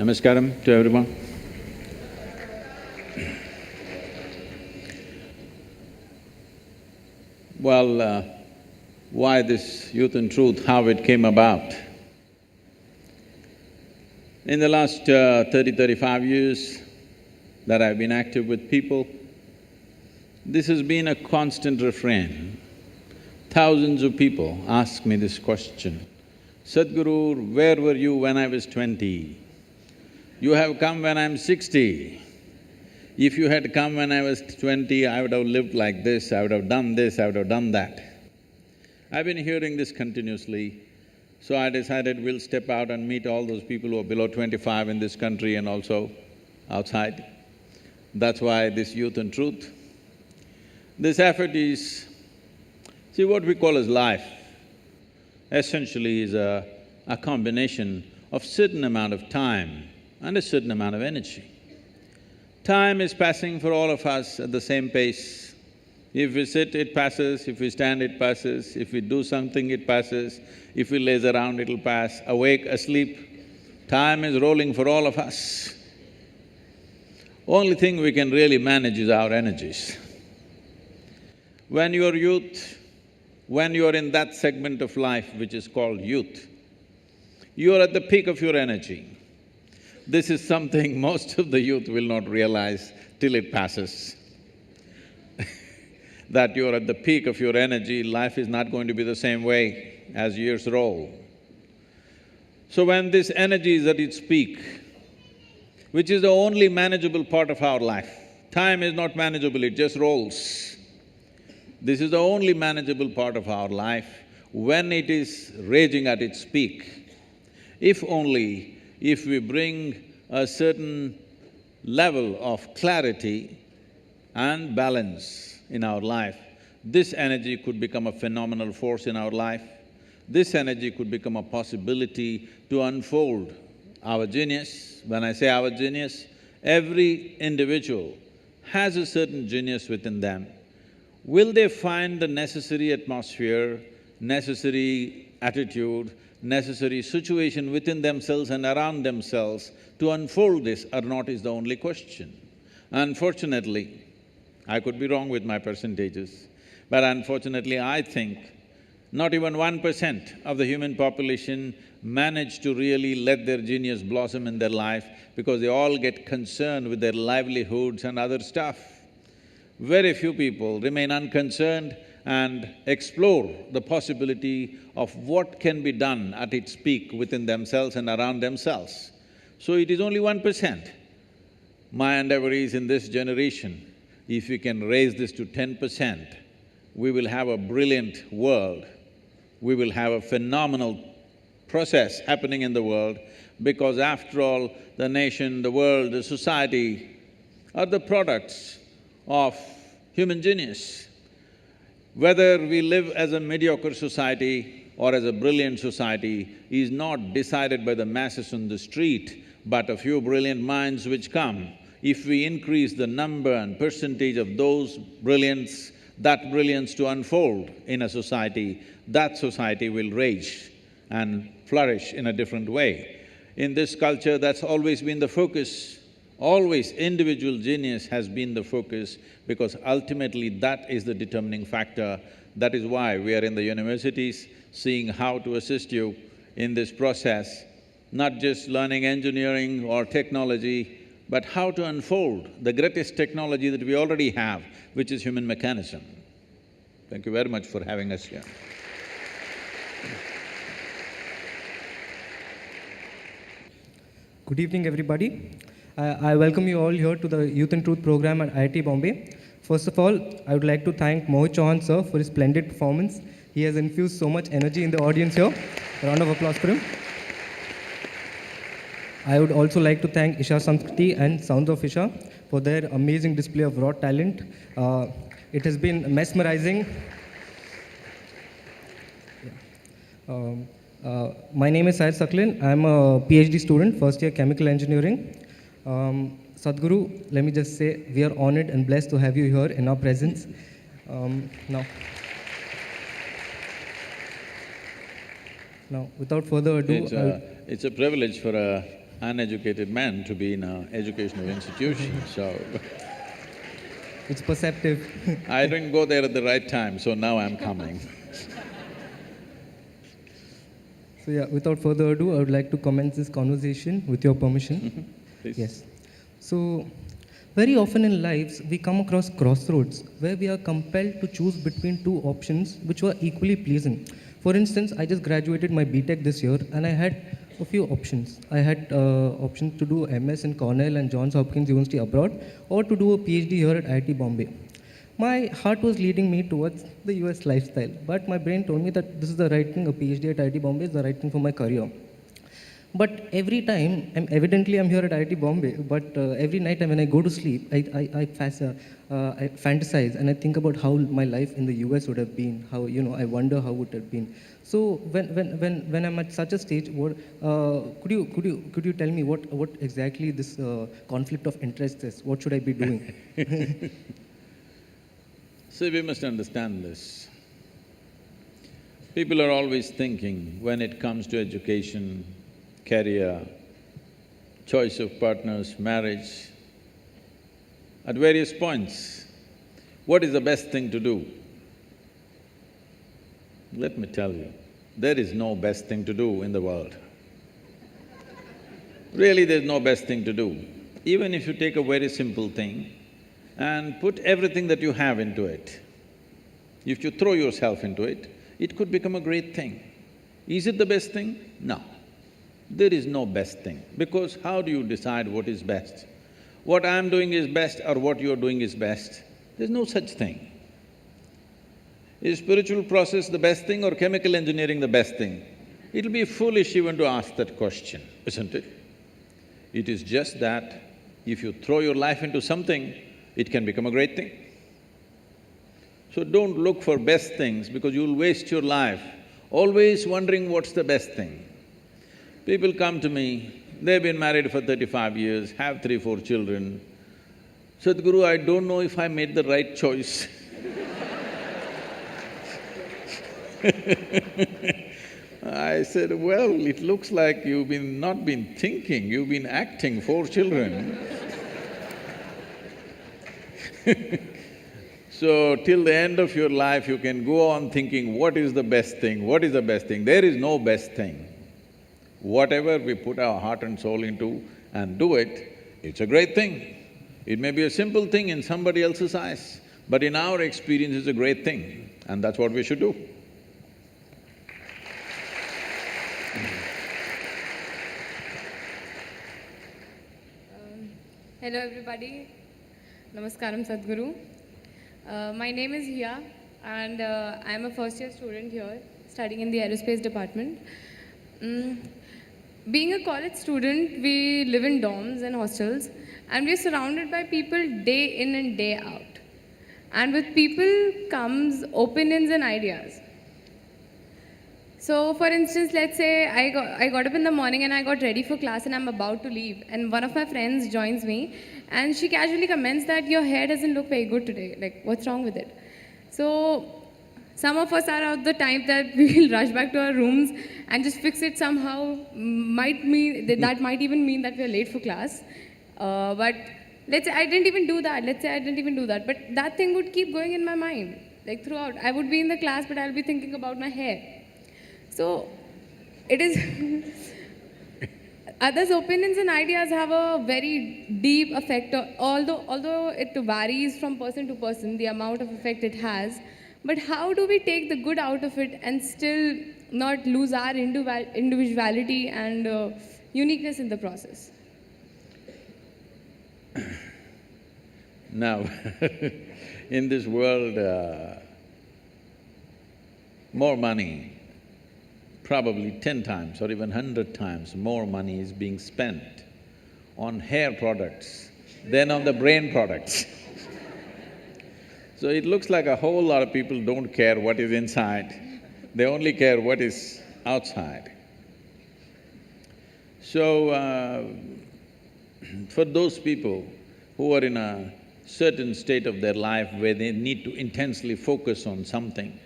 Namaskaram to everyone. Well, why this Youth and Truth, how it came about? In the last 35 years that I've been active with people, this has been a constant refrain. Thousands of people ask me this question, Sadhguru, where were you when I was 20? You have come when I'm 60. If you had come when I was 20, I would have lived like this, I would have done this, I would have done that. I've been hearing this continuously, so I decided we'll step out and meet all those people who are below 25 in this country and also outside. That's why this Youth and Truth. This effort is… see, what we call as life essentially is a combination of certain amount of time and a certain amount of energy. Time is passing for all of us at the same pace. If we sit, it passes, if we stand, it passes, if we do something, it passes, if we laze around, it'll pass, awake, asleep, time is rolling for all of us. Only thing we can really manage is our energies. When you're youth, when you're in that segment of life which is called youth, you're at the peak of your energy. This is something most of the youth will not realize till it passes. That you're at the peak of your energy, life is not going to be the same way as years roll. So when this energy is at its peak, which is the only manageable part of our life, time is not manageable, it just rolls. This is the only manageable part of our life when it is raging at its peak. If we bring a certain level of clarity and balance in our life, this energy could become a phenomenal force in our life. This energy could become a possibility to unfold our genius. When I say our genius, every individual has a certain genius within them. Will they find the necessary atmosphere, necessary attitude, necessary situation within themselves and around themselves to unfold this or not is the only question. Unfortunately, I could be wrong with my percentages, but unfortunately I think not even 1% of the human population manage to really let their genius blossom in their life because they all get concerned with their livelihoods and other stuff. Very few people remain unconcerned and explore the possibility of what can be done at its peak within themselves and around themselves. So it is only 1%. My endeavor is in this generation, if we can raise this to 10%, we will have a brilliant world. We will have a phenomenal process happening in the world because after all, the nation, the world, the society are the products of human genius. Whether we live as a mediocre society or as a brilliant society is not decided by the masses on the street, but a few brilliant minds which come. If we increase the number and percentage of those brilliance, that brilliance to unfold in a society, that society will rage and flourish in a different way. In this culture, that's always been the focus. Always individual genius has been the focus because ultimately that is the determining factor. That is why we are in the universities, seeing how to assist you in this process, not just learning engineering or technology, but how to unfold the greatest technology that we already have, which is human mechanism. Thank you very much for having us here. Good evening, everybody. I welcome you all here to the Youth and Truth program at IIT Bombay. First of all, I would like to thank Mohit Chauhan sir for his splendid performance. He has infused so much energy in the audience here. A round of applause for him. I would also like to thank Isha Samskriti and Sounds of Isha for their amazing display of raw talent. It has been mesmerizing. My name is Syed Saklin. I'm a PhD student, first year chemical engineering. Sadhguru, let me just say, we are honored and blessed to have you here in our presence. Now, without further ado… It's a privilege for a uneducated man to be in an educational institution, so It's perceptive. I didn't go there at the right time, so now I'm coming. So yeah, without further ado, I would like to commence this conversation with your permission. Please. Yes. So, very often in lives, we come across crossroads where we are compelled to choose between two options which were equally pleasing. For instance, I just graduated my BTech this year and I had a few options. I had options to do MS in Cornell and Johns Hopkins University abroad or to do a PhD here at IIT Bombay. My heart was leading me towards the US lifestyle, but my brain told me that this is the right thing, a PhD at IIT Bombay is the right thing for my career. But every time, I'm here at IIT Bombay, but every night when I go to sleep, I fantasize and I think about how my life in the US would have been, how, I wonder how it would have been. So when I'm at such a stage, could you tell me what exactly this conflict of interest is? What should I be doing? See, we must understand this. People are always thinking when it comes to education, career, choice of partners, marriage, at various points, what is the best thing to do? Let me tell you, there is no best thing to do in the world. Really, there's no best thing to do. Even if you take a very simple thing and put everything that you have into it, if you throw yourself into it, it could become a great thing. Is it the best thing? No. There is no best thing, because how do you decide what is best? What I'm doing is best or what you're doing is best? There's no such thing. Is spiritual process the best thing or chemical engineering the best thing? It'll be foolish even to ask that question, isn't it? It is just that if you throw your life into something, it can become a great thing. So don't look for best things because you'll waste your life always wondering what's the best thing. People come to me, they've been married for 35 years, have 3, 4 children. Sadhguru, I don't know if I made the right choice. I said, well, it looks like you've not been thinking, you've been acting 4 children. So, till the end of your life, you can go on thinking, what is the best thing, what is the best thing? There is no best thing. Whatever we put our heart and soul into and do it, it's a great thing. It may be a simple thing in somebody else's eyes, but in our experience, it's a great thing, and that's what we should do. Hello everybody, Namaskaram Sadguru. My name is Hiya and I am a first year student here studying in the aerospace department. Being a college student, we live in dorms and hostels and we are surrounded by people day in and day out. And with people comes opinions and ideas. So for instance, let's say I got up in the morning and I got ready for class and I'm about to leave and one of my friends joins me and she casually comments that your hair doesn't look very good today, like what's wrong with it? So some of us are of the type that we will rush back to our rooms and just fix it somehow, that might even mean that we are late for class. But let's say I didn't even do that, but that thing would keep going in my mind, like throughout. I would be in the class but I'll be thinking about my hair. So, it is others' opinions and ideas have a very deep effect, although it varies from person to person, the amount of effect it has. But how do we take the good out of it and still not lose our individuality and uniqueness in the process? Now, in this world, more money, probably 10 times or even 100 times more money is being spent on hair products than on the brain products. So it looks like a whole lot of people don't care what is inside, they only care what is outside. So, for those people who are in a certain state of their life where they need to intensely focus on something,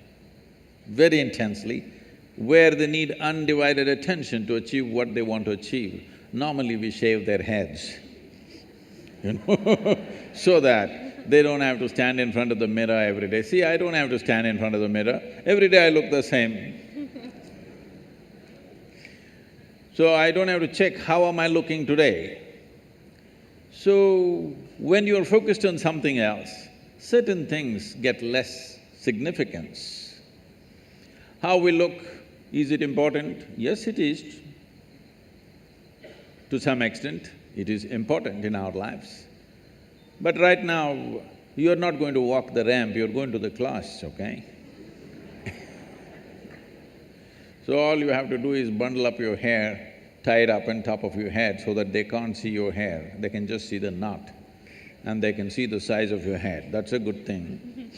very intensely, where they need undivided attention to achieve what they want to achieve, normally we shave their heads, you know, so that they don't have to stand in front of the mirror every day. See, I don't have to stand in front of the mirror, every day I look the same. So I don't have to check how am I looking today. So when you're focused on something else, certain things get less significance. How we look, is it important? Yes, it is. To some extent, it is important in our lives. But right now, you're not going to walk the ramp, you're going to the class, okay? So all you have to do is bundle up your hair, tie it up on top of your head so that they can't see your hair, they can just see the knot and they can see the size of your head, that's a good thing.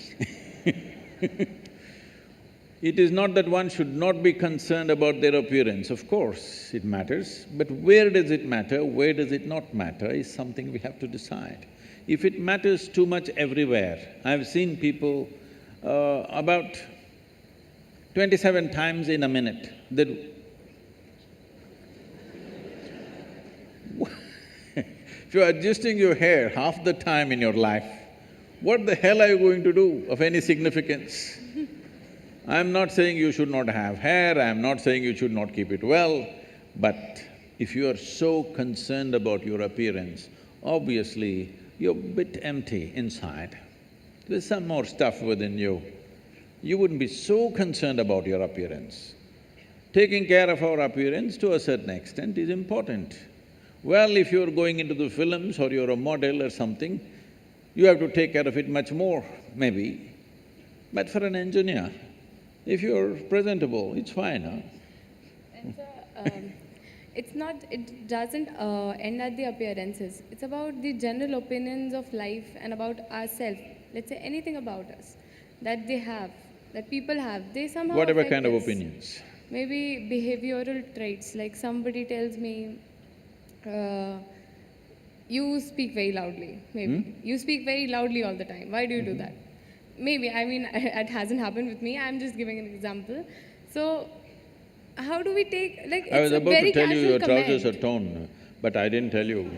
It is not that one should not be concerned about their appearance, of course it matters, but where does it matter, where does it not matter is something we have to decide. If it matters too much everywhere, I've seen people about 27 times in a minute, they if you're adjusting your hair half the time in your life, what the hell are you going to do of any significance? I'm not saying you should not have hair, I'm not saying you should not keep it well, but if you are so concerned about your appearance, obviously you're a bit empty inside. There's some more stuff within you. You wouldn't be so concerned about your appearance. Taking care of our appearance to a certain extent is important. Well, if you're going into the films or you're a model or something, you have to take care of it much more, maybe. But for an engineer, if you're presentable, it's fine, huh? And it's not… it doesn't end at the appearances. It's about the general opinions of life and about ourselves. Let's say anything about us that they have, that people have, they somehow Whatever affect kind of us. opinions. Maybe behavioral traits, like somebody tells me, you speak very loudly, maybe. You speak very loudly all the time, why do you do that? Maybe, I mean, it hasn't happened with me, I'm just giving an example. So, how do we take… like, I was it's a about very to tell you casual your trousers comment. are torn, but I didn't tell you.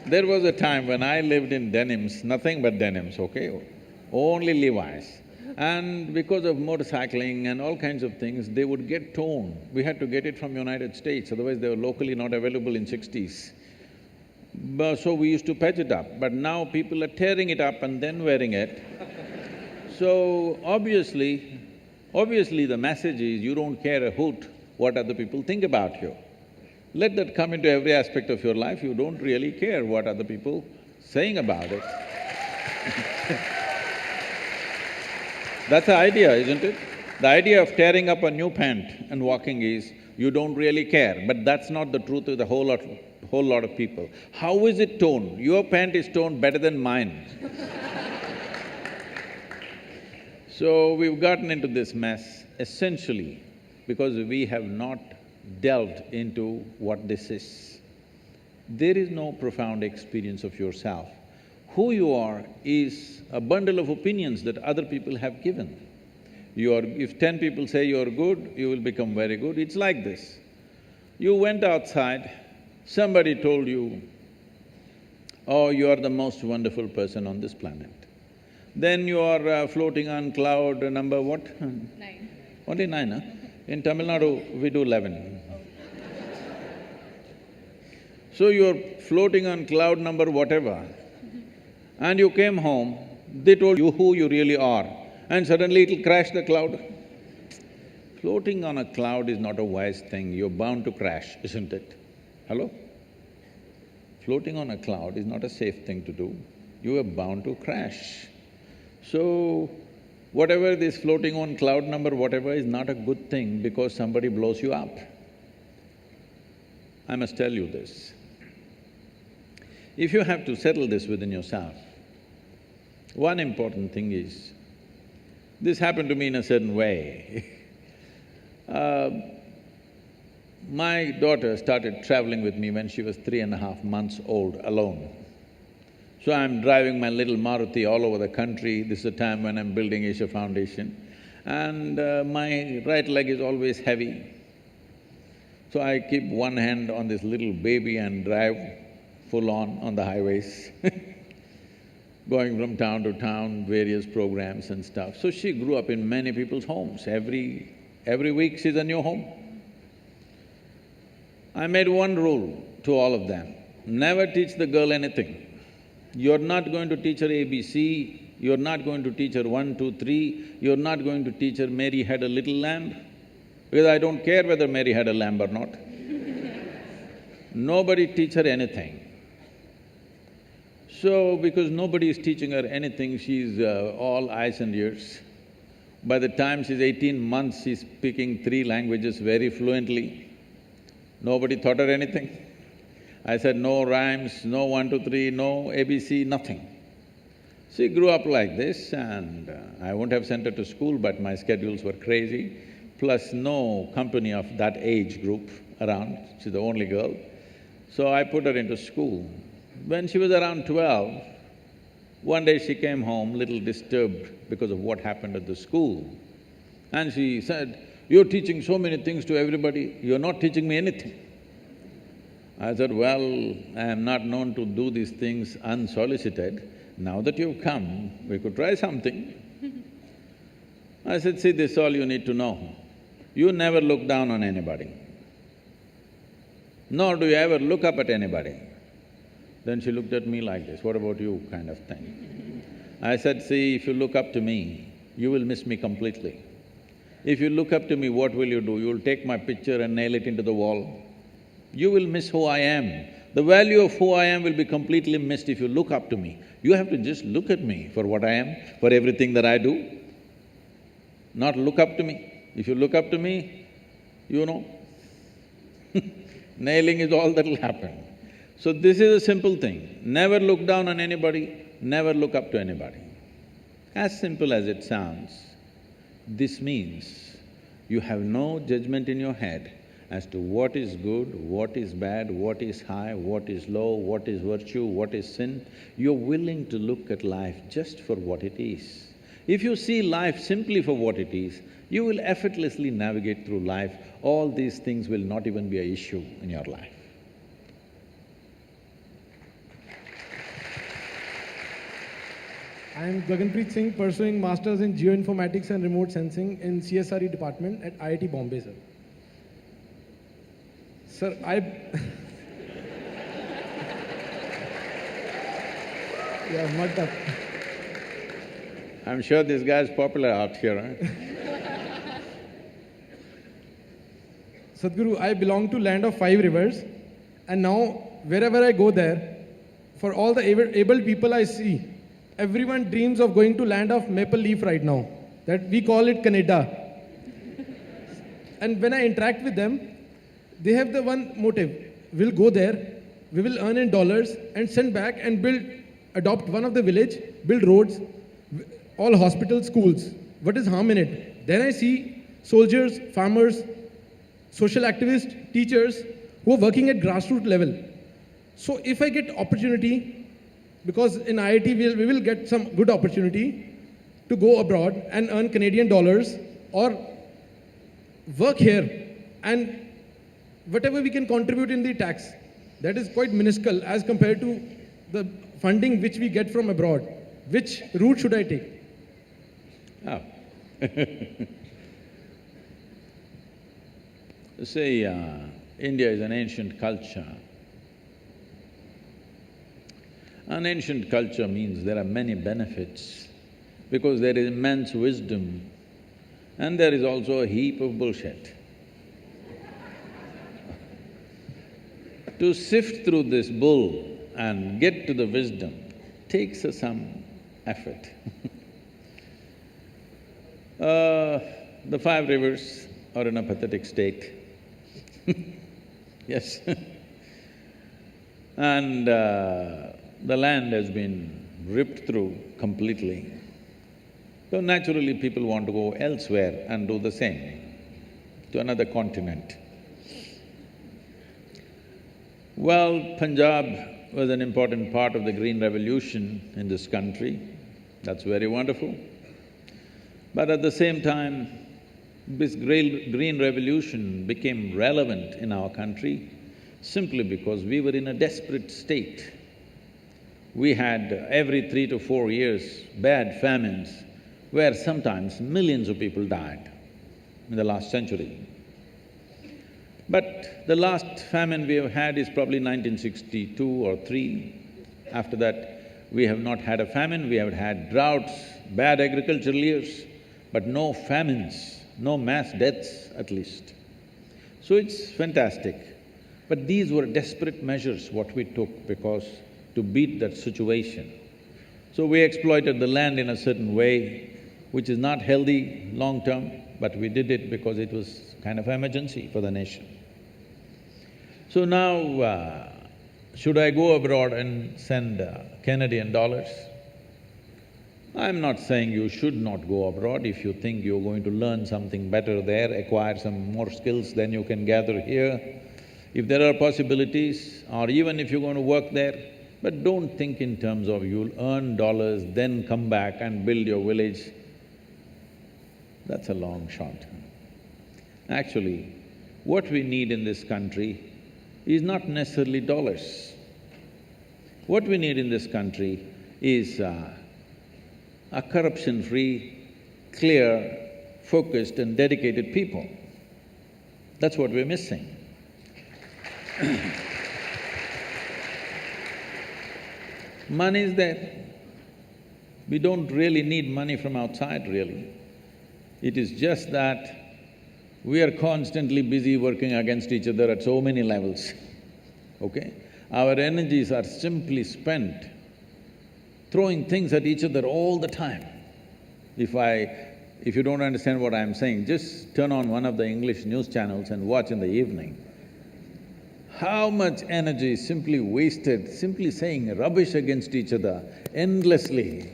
There was a time when I lived in denims, nothing but denims, okay? Only Levi's. And because of motorcycling and all kinds of things, they would get torn. We had to get it from United States, otherwise they were locally not available in 60s. So we used to patch it up, but now people are tearing it up and then wearing it. So obviously the message is you don't care a hoot what other people think about you. Let that come into every aspect of your life, you don't really care what other people saying about it. That's the idea, isn't it? The idea of tearing up a new pant and walking is, you don't really care, but that's not the truth with a whole lot of people. How is it torn? Your pant is torn better than mine. So we've gotten into this mess essentially because we have not delved into what this is. There is no profound experience of yourself. Who you are is a bundle of opinions that other people have given. If 10 people say you're good, you will become very good. It's like this. You went outside, somebody told you, oh, you are the most wonderful person on this planet. Then you are floating on cloud number what? 9. Only 9, huh? In Tamil Nadu, we do 11. So you're floating on cloud number whatever, and you came home, they told you who you really are, and suddenly it'll crash the cloud. Floating on a cloud is not a wise thing, you're bound to crash, isn't it? Hello? Floating on a cloud is not a safe thing to do, you are bound to crash. So, whatever this floating on cloud number whatever is not a good thing because somebody blows you up. I must tell you this. If you have to settle this within yourself, one important thing is, this happened to me in a certain way. My daughter started traveling with me when she was 3.5 months old alone. So I'm driving my little Maruti all over the country, this is the time when I'm building Asia Foundation, and my right leg is always heavy. So I keep one hand on this little baby and drive full on the highways going from town to town, various programs and stuff. So she grew up in many people's homes. Every week she's a new home. I made one rule to all of them, never teach the girl anything. You're not going to teach her ABC, you're not going to teach her 1, 2, 3, you're not going to teach her Mary had a little lamb, because I don't care whether Mary had a lamb or not. Nobody teach her anything. So, because nobody is teaching her anything, she's all eyes and ears. By the time she's 18 months, she's speaking 3 languages very fluently. Nobody taught her anything. I said, no rhymes, no 1, 2, 3, no ABC, nothing. She grew up like this and I wouldn't have sent her to school, but my schedules were crazy, plus no company of that age group around, she's the only girl. So I put her into school. When she was around 12, one day she came home little disturbed because of what happened at the school. And she said, you're teaching so many things to everybody, you're not teaching me anything. I said, well, I am not known to do these things unsolicited. Now that you've come, we could try something. I said, see, this is all you need to know. You never look down on anybody, nor do you ever look up at anybody. Then she looked at me like this, what about you, kind of thing. I said, see, if you look up to me, you will miss me completely. If you look up to me, what will you do? You'll take my picture and nail it into the wall. You will miss who I am. The value of who I am will be completely missed if you look up to me. You have to just look at me for what I am, for everything that I do, not look up to me. If you look up to me, you know, nailing is all that'll happen. So this is a simple thing, never look down on anybody, never look up to anybody. As simple as it sounds, this means you have no judgment in your head as to what is good, what is bad, what is high, what is low, what is virtue, what is sin. You're willing to look at life just for what it is. If you see life simply for what it is, you will effortlessly navigate through life. All these things will not even be an issue in your life. I am Gaganpreet Singh, pursuing Masters in Geoinformatics and Remote Sensing in CSRE department at IIT Bombay, sir. Sir, Yeah, mugged up. I'm sure this guy's popular out here, huh? Sadhguru, I belong to land of 5 rivers, and now wherever I go there, for all the able people I see, everyone dreams of going to land of maple leaf right now, that we call it Canada. And when I interact with them, they have the one motive, we'll go there, we will earn in dollars and send back and adopt one of the village, build roads, all hospitals, schools. What is harm in it? Then I see soldiers, farmers, social activists, teachers who are working at grassroots level. So if I get opportunity, because in IIT we will get some good opportunity to go abroad and earn Canadian dollars or work here, and whatever we can contribute in the tax, that is quite minuscule as compared to the funding which we get from abroad. Which route should I take? Oh. See, India is an ancient culture. An ancient culture means there are many benefits because there is immense wisdom and there is also a heap of bullshit. To sift through this bull and get to the wisdom takes some effort. The 5 rivers are in a pathetic state. Yes. And the land has been ripped through completely. So naturally people want to go elsewhere and do the same, to another continent. Well, Punjab was an important part of the Green Revolution in this country. That's very wonderful. But at the same time, This green revolution became relevant in our country simply because we were in a desperate state. We had every 3 to 4 years bad famines where sometimes millions of people died in the last century. But the last famine we have had is probably 1962 or 3. After that, we have not had a famine, we have had droughts, bad agricultural years, but no famines, no mass deaths at least. So it's fantastic. But these were desperate measures what we took because to beat that situation. So we exploited the land in a certain way, which is not healthy long-term, but we did it because it was kind of emergency for the nation. So now, should I go abroad and send Canadian dollars? I'm not saying you should not go abroad. If you think you're going to learn something better there, acquire some more skills, then you can gather here. If there are possibilities, or even if you're going to work there, but don't think in terms of you'll earn dollars, then come back and build your village. That's a long shot. Actually, what we need in this country is not necessarily dollars. What we need in this country is a corruption-free, clear, focused and dedicated people. That's what we're missing. Money is there. We don't really need money from outside, really. It is just that we are constantly busy working against each other at so many levels, okay? Our energies are simply spent throwing things at each other all the time. If you don't understand what I'm saying, just turn on one of the English news channels and watch in the evening. How much energy is simply wasted, simply saying rubbish against each other endlessly.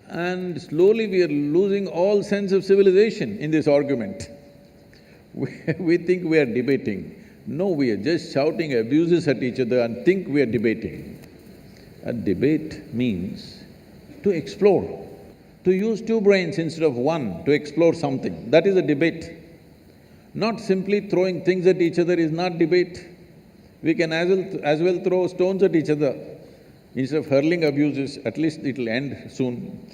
And slowly we are losing all sense of civilization in this argument. We think we are debating. No, we are just shouting abuses at each other and think we are debating. A debate means to explore, to use 2 brains instead of 1 to explore something. That is a debate. Not simply throwing things at each other is not debate. We can as well throw stones at each other. Instead of hurling abuses, at least it'll end soon.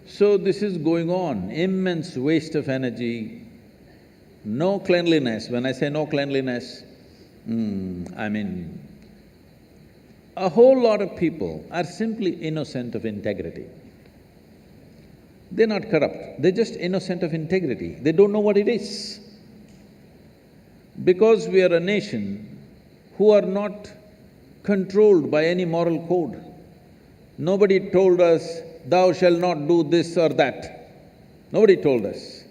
So this is going on, immense waste of energy, no cleanliness. When I say no cleanliness, I mean, a whole lot of people are simply innocent of integrity. They're not corrupt, they're just innocent of integrity. They don't know what it is. Because we are a nation who are not controlled by any moral code. Nobody told us, thou shalt not do this or that. Nobody told us.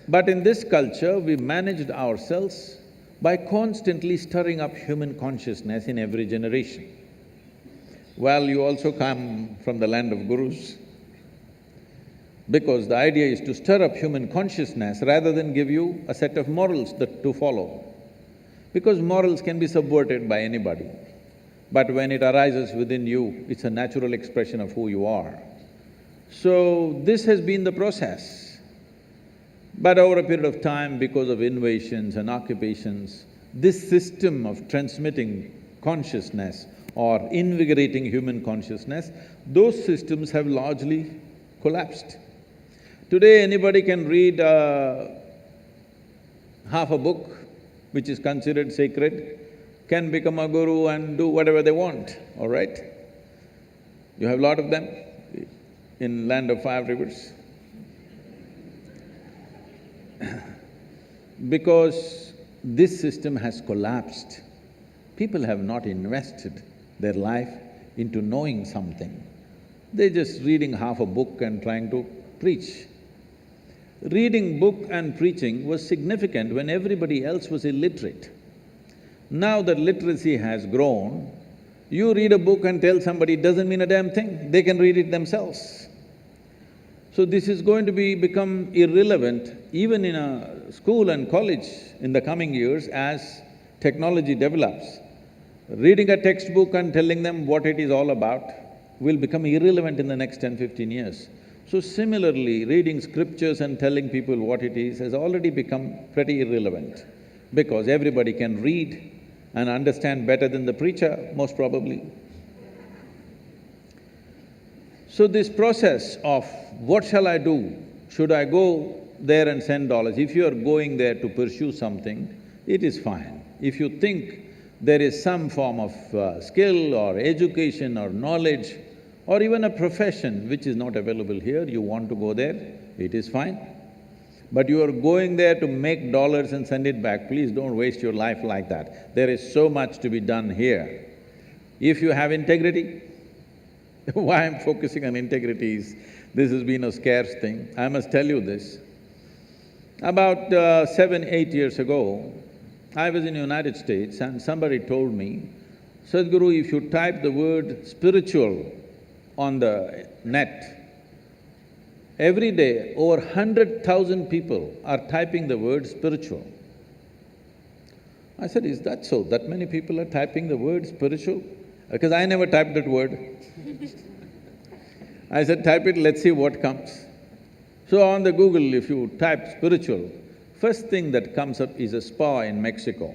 But in this culture, we managed ourselves by constantly stirring up human consciousness in every generation. Well, you also come from the land of gurus, because the idea is to stir up human consciousness rather than give you a set of morals to follow. Because morals can be subverted by anybody, but when it arises within you, it's a natural expression of who you are. So, this has been the process. But over a period of time, because of invasions and occupations, this system of transmitting consciousness or invigorating human consciousness, those systems have largely collapsed. Today, anybody can read half a book, which is considered sacred, can become a guru and do whatever they want, all right? You have a lot of them in land of 5 rivers. Because this system has collapsed, people have not invested their life into knowing something. They're just reading half a book and trying to preach. Reading book and preaching was significant when everybody else was illiterate. Now that literacy has grown, you read a book and tell somebody doesn't mean a damn thing, they can read it themselves. So this is going to become irrelevant even in a school and college in the coming years as technology develops. Reading a textbook and telling them what it is all about will become irrelevant in the next 10–15 years. So similarly, reading scriptures and telling people what it is has already become pretty irrelevant, because everybody can read and understand better than the preacher, most probably. So this process of what shall I do? Should I go there and send dollars? If you are going there to pursue something, it is fine. If you think there is some form of skill or education or knowledge or even a profession which is not available here, you want to go there, it is fine. But you are going there to make dollars and send it back, please don't waste your life like that. There is so much to be done here. If you have integrity, why I'm focusing on integrity is, this has been a scarce thing. I must tell you this. About 7–8 years ago, I was in the United States and somebody told me, Sadhguru, if you type the word spiritual on the net, every day over 100,000 people are typing the word spiritual. I said, is that so? That many people are typing the word spiritual? Because I never typed that word. I said, type it, let's see what comes. So on the Google, if you type spiritual, first thing that comes up is a spa in Mexico.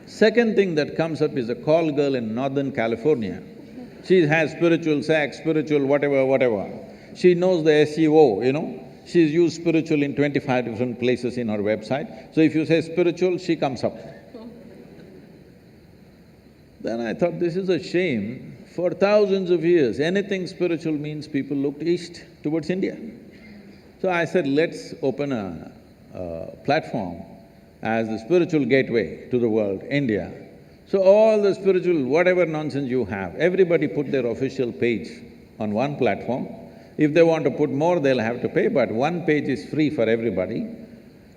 Second thing that comes up is a call girl in Northern California. She has spiritual sex, spiritual whatever. She knows the SEO, you know. She's used spiritual in 25 different places in her website. So if you say spiritual, she comes up. Then I thought, this is a shame. For thousands of years, anything spiritual means people looked east towards India. So I said, let's open a platform as the spiritual gateway to the world, India. So all the spiritual, whatever nonsense you have, everybody put their official page on one platform. If they want to put more, they'll have to pay, but one page is free for everybody.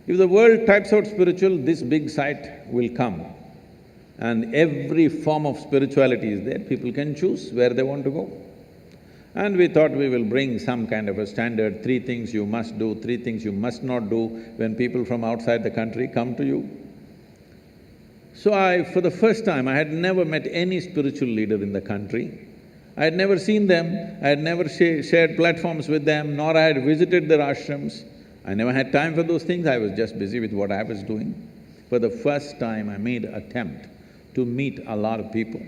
If the world types out spiritual, this big site will come. And every form of spirituality is there, people can choose where they want to go. And we thought we will bring some kind of a standard, 3 things you must do, 3 things you must not do when people from outside the country come to you. So for the first time, I had never met any spiritual leader in the country. I had never seen them, I had never shared platforms with them, nor I had visited their ashrams. I never had time for those things, I was just busy with what I was doing. For the first time, I made an attempt to meet a lot of people.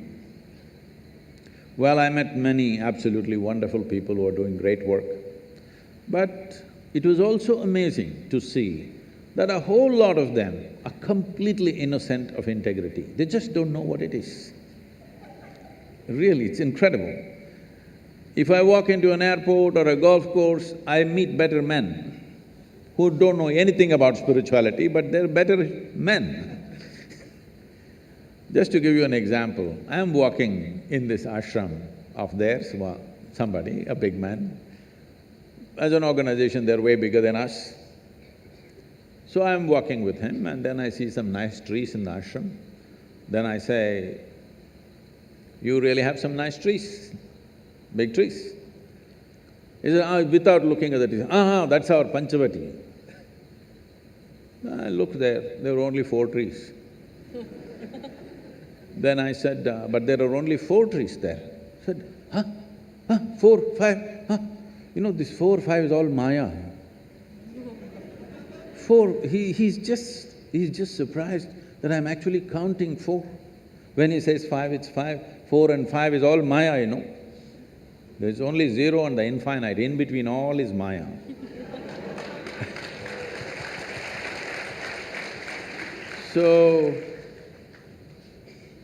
Well, I met many absolutely wonderful people who are doing great work. But it was also amazing to see that a whole lot of them are completely innocent of integrity. They just don't know what it is. Really, it's incredible. If I walk into an airport or a golf course, I meet better men who don't know anything about spirituality, but they're better men. Just to give you an example, I am walking in this ashram of theirs, somebody, a big man. As an organization, they're way bigger than us. So I am walking with him and then I see some nice trees in the ashram. Then I say, you really have some nice trees, big trees. He said, without looking at the trees, that's our Panchavati. I looked there were only 4 trees. Then I said, but there are only 4 trees there. I said, 4, 5, You know, this 4, 5 is all Maya. 4, he's just surprised that I'm actually counting 4. When he says 5, it's 5, 4 and 5 is all Maya, you know. There's only 0 and the infinite, in between all is Maya. So,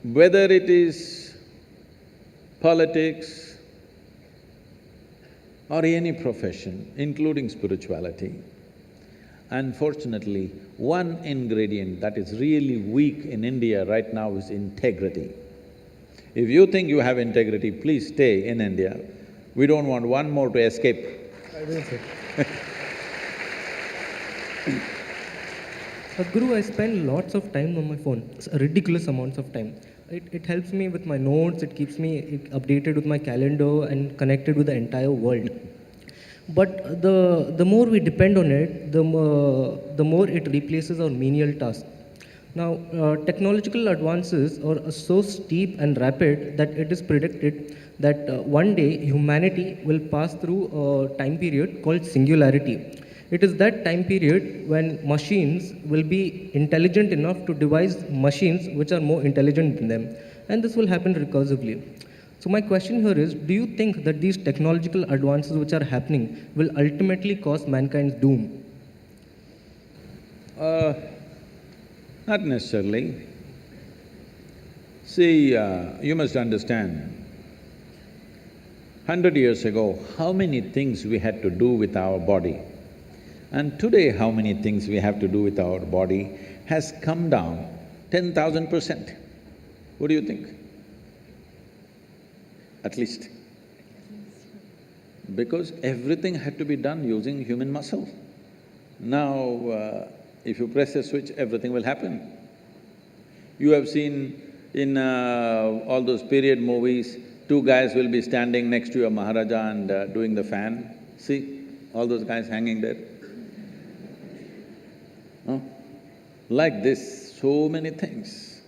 whether it is politics or any profession, including spirituality, unfortunately, one ingredient that is really weak in India right now is integrity. If you think you have integrity, please stay in India. We don't want one more to escape. I will say. Sadhguru, I spend lots of time on my phone, ridiculous amounts of time. It helps me with my notes, it keeps me updated with my calendar and connected with the entire world. But the more we depend on it, the more it replaces our menial tasks. Now, technological advances are so steep and rapid that it is predicted that one day humanity will pass through a time period called singularity. It is that time period when machines will be intelligent enough to devise machines which are more intelligent than them. And this will happen recursively. So my question here is, do you think that these technological advances which are happening will ultimately cause mankind's doom? Not necessarily. See, you must understand, 100 years ago, how many things we had to do with our body, and today how many things we have to do with our body has come down 10,000%. What do you think? At least. Because everything had to be done using human muscle. Now, if you press a switch, everything will happen. You have seen in all those period movies, two guys will be standing next to a Maharaja and doing the fan. See, all those guys hanging there. Huh? Like this, so many things.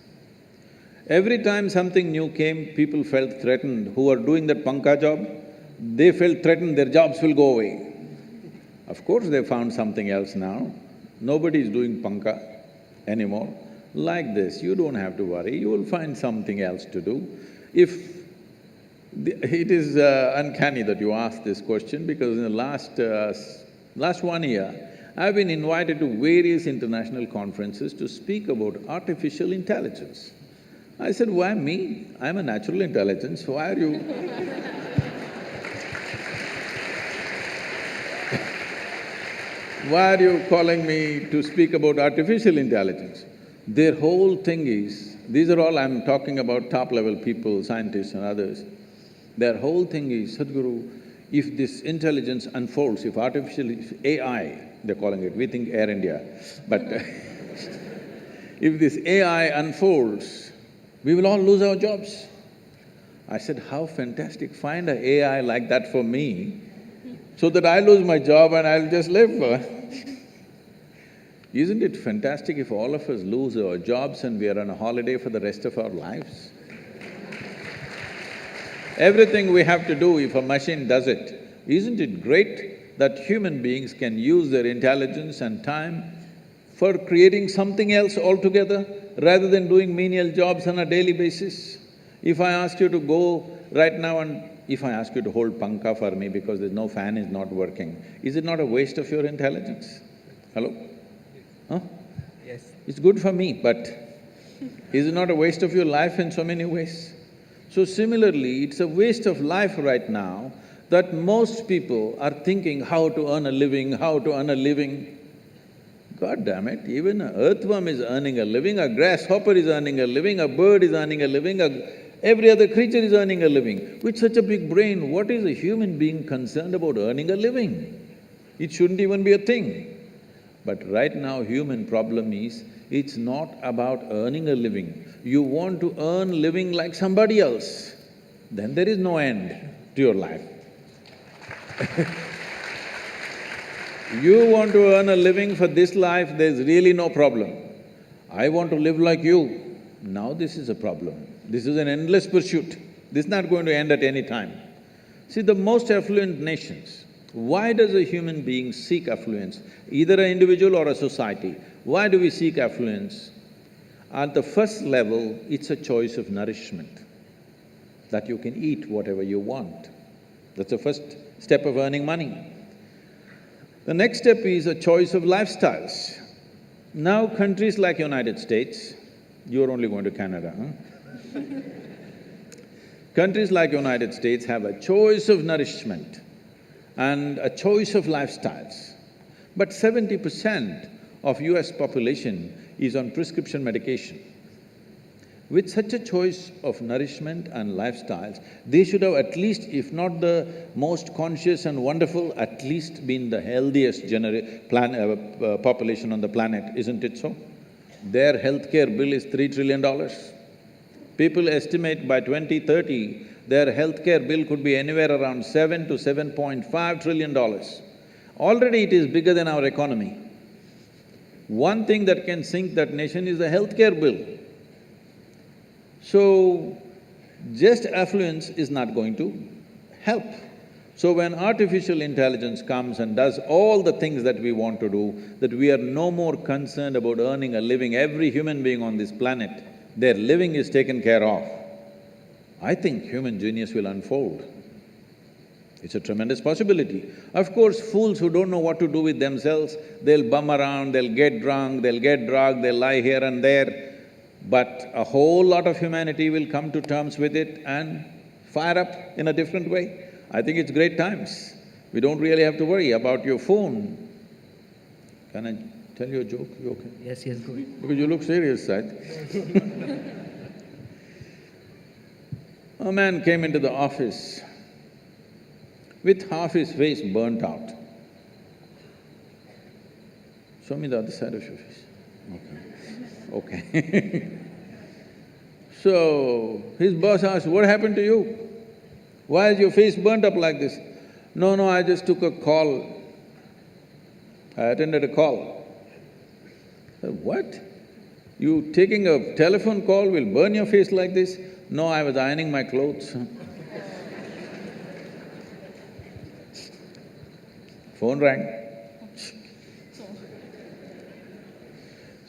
Every time something new came, people felt threatened. Who are doing that panka job, they felt threatened, their jobs will go away. Of course they found something else now. Nobody is doing panka anymore. Like this, you don't have to worry, you will find something else to do. It is uncanny that you ask this question, because in the last 1 year, I've been invited to various international conferences to speak about artificial intelligence. I said, why me? I'm a natural intelligence, why are you… Why are you calling me to speak about artificial intelligence? Their whole thing is, these are all I'm talking about top-level people, scientists and others. Their whole thing is, Sadhguru, if this intelligence unfolds, if AI, they're calling it, we think Air India, but if this AI unfolds, we will all lose our jobs. I said, how fantastic, find an AI like that for me, so that I lose my job and I'll just live. Isn't it fantastic if all of us lose our jobs and we are on a holiday for the rest of our lives? Everything we have to do, if a machine does it, isn't it great that human beings can use their intelligence and time for creating something else altogether, rather than doing menial jobs on a daily basis? If I ask you to go right now and if I ask you to hold panka for me because there's no fan is not working, is it not a waste of your intelligence? Hello? Huh? Yes. It's good for me, but is it not a waste of your life in so many ways? So similarly, it's a waste of life right now that most people are thinking how to earn a living, how to earn a living. God damn it, even an earthworm is earning a living, a grasshopper is earning a living, a bird is earning a living, every other creature is earning a living. With such a big brain, what is a human being concerned about earning a living? It shouldn't even be a thing. But right now, human problem is, it's not about earning a living. You want to earn living like somebody else, then there is no end to your life. You want to earn a living for this life, there's really no problem. I want to live like you, now this is a problem. This is an endless pursuit. This is not going to end at any time. See, the most affluent nations, why does a human being seek affluence? Either an individual or a society. Why do we seek affluence? At the first level, it's a choice of nourishment, that you can eat whatever you want. That's the first step of earning money. The next step is a choice of lifestyles. Now countries like United States, you're only going to Canada, huh? Countries like United States have a choice of nourishment and a choice of lifestyles. But 70% of US population is on prescription medication. With such a choice of nourishment and lifestyles, they should have at least, if not the most conscious and wonderful, at least been the healthiest population on the planet, isn't it so? Their healthcare bill is $3 trillion. People estimate by 2030, their healthcare bill could be anywhere around $7 to $7.5 trillion. Already it is bigger than our economy. One thing that can sink that nation is the healthcare bill. So, just affluence is not going to help. So when artificial intelligence comes and does all the things that we want to do, that we are no more concerned about earning a living, every human being on this planet, their living is taken care of, I think human genius will unfold. It's a tremendous possibility. Of course, fools who don't know what to do with themselves, they'll bum around, they'll get drunk, they'll get drugged, they'll lie here and there, but a whole lot of humanity will come to terms with it and fire up in a different way. I think it's great times. We don't really have to worry about your phone. Can I tell you a joke? You okay? Yes, go ahead. Because you look serious, Saj. A man came into the office with half his face burnt out. Show me the other side of your face. Okay. So, his boss asked, "What happened to you? Why is your face burnt up like this?" No, I just took a call. I attended a call." I said, "What? You taking a telephone call will burn your face like this?" "No, I was ironing my clothes." Phone rang.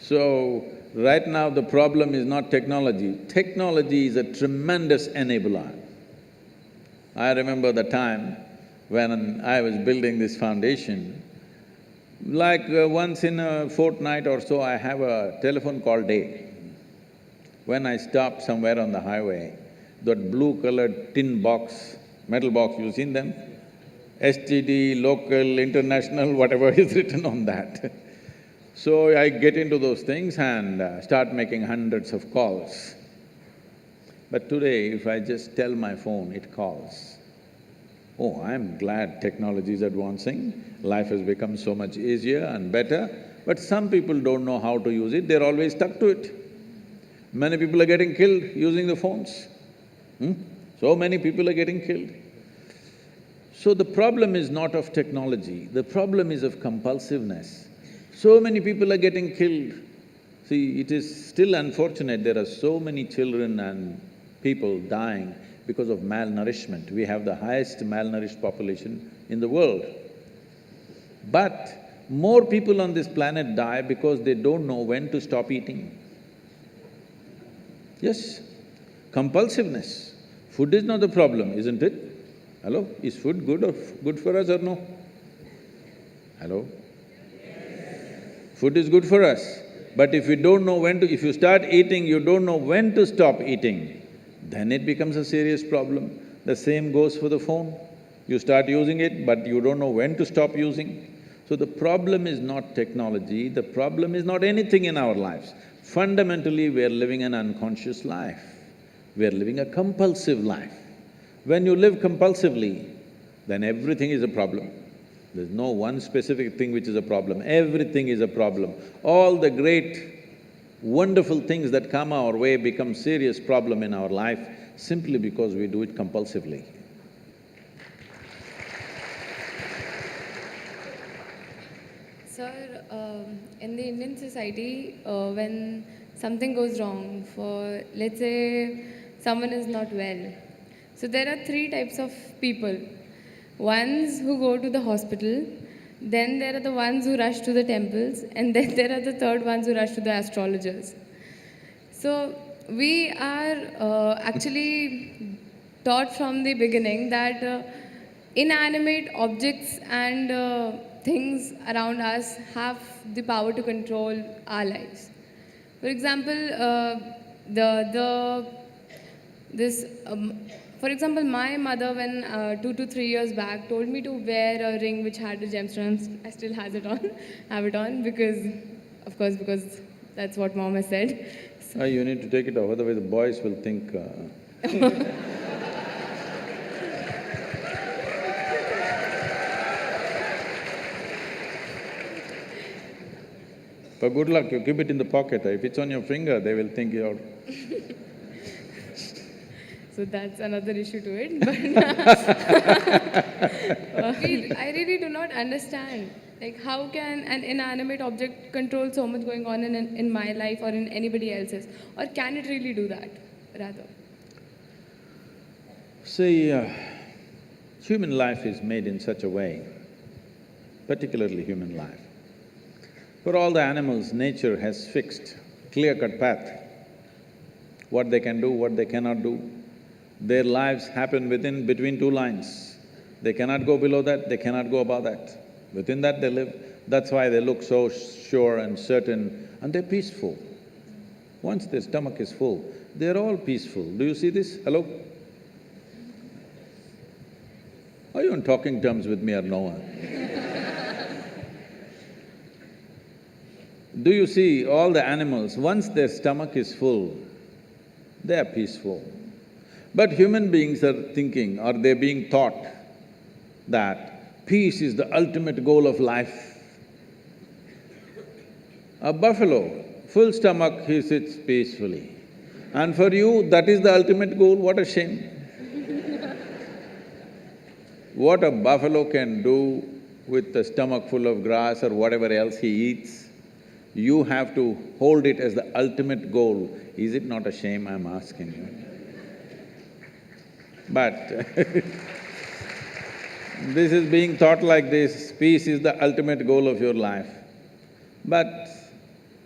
So, right now the problem is not technology. Technology is a tremendous enabler. I remember the time when I was building this foundation, like once in a fortnight or so, I have a telephone call day. When I stop somewhere on the highway, that blue-colored tin box, metal box, you've seen them? STD, local, international, whatever is written on that. So I get into those things and start making hundreds of calls. But today, if I just tell my phone, it calls. Oh, I'm glad technology is advancing, life has become so much easier and better, but some people don't know how to use it, they're always stuck to it. Many people are getting killed using the phones. So many people are getting killed. So the problem is not of technology, the problem is of compulsiveness. So many people are getting killed. See, it is still unfortunate there are so many children and people dying because of malnourishment. We have the highest malnourished population in the world. But more people on this planet die because they don't know when to stop eating. Yes, compulsiveness. Food is not the problem, isn't it? Hello? Is food good for us or no? Hello? Food is good for us, but if you don't know when to… if you start eating, you don't know when to stop eating, then it becomes a serious problem. The same goes for the phone. You start using it, but you don't know when to stop using. So the problem is not technology, the problem is not anything in our lives. Fundamentally, we are living an unconscious life. We are living a compulsive life. When you live compulsively, then everything is a problem. There's no one specific thing which is a problem, everything is a problem. All the great, wonderful things that come our way become serious problem in our life simply because we do it compulsively. Sir, in the Indian society, when something goes wrong, for let's say someone is not well, so there are three types of people. Ones who go to the hospital, then there are the ones who rush to the temples, and then there are the third ones who rush to the astrologers. So we are actually taught from the beginning that inanimate objects and things around us have the power to control our lives. For example, for example, my mother, when 2 to 3 years back, told me to wear a ring which had a gemstone. I still have it on, because, of course, because that's what mom has said. So You need to take it off, otherwise the boys will think… But good luck, you keep it in the pocket. If it's on your finger, they will think you're… So that's another issue to it, but I really do not understand Like how can an inanimate object control so much going on in my life or in anybody else's? Or can it really do that, rather? See, human life is made in such a way, particularly human life. For all the animals, nature has fixed clear-cut path, what they can do, what they cannot do. Their lives happen between two lines. They cannot go below that, they cannot go above that. Within that they live. That's why they look so sure and certain, and they're peaceful. Once their stomach is full, they're all peaceful. Do you see this? Hello? Are you on talking terms with me or no? Do you see all the animals, once their stomach is full, they are peaceful. But human beings are thinking, or they're being taught that peace is the ultimate goal of life. A buffalo, full stomach, he sits peacefully. And for you, that is the ultimate goal, what a shame. What a buffalo can do with a stomach full of grass or whatever else he eats, you have to hold it as the ultimate goal. Is it not a shame, I'm asking you? But this is being taught like this, peace is the ultimate goal of your life. But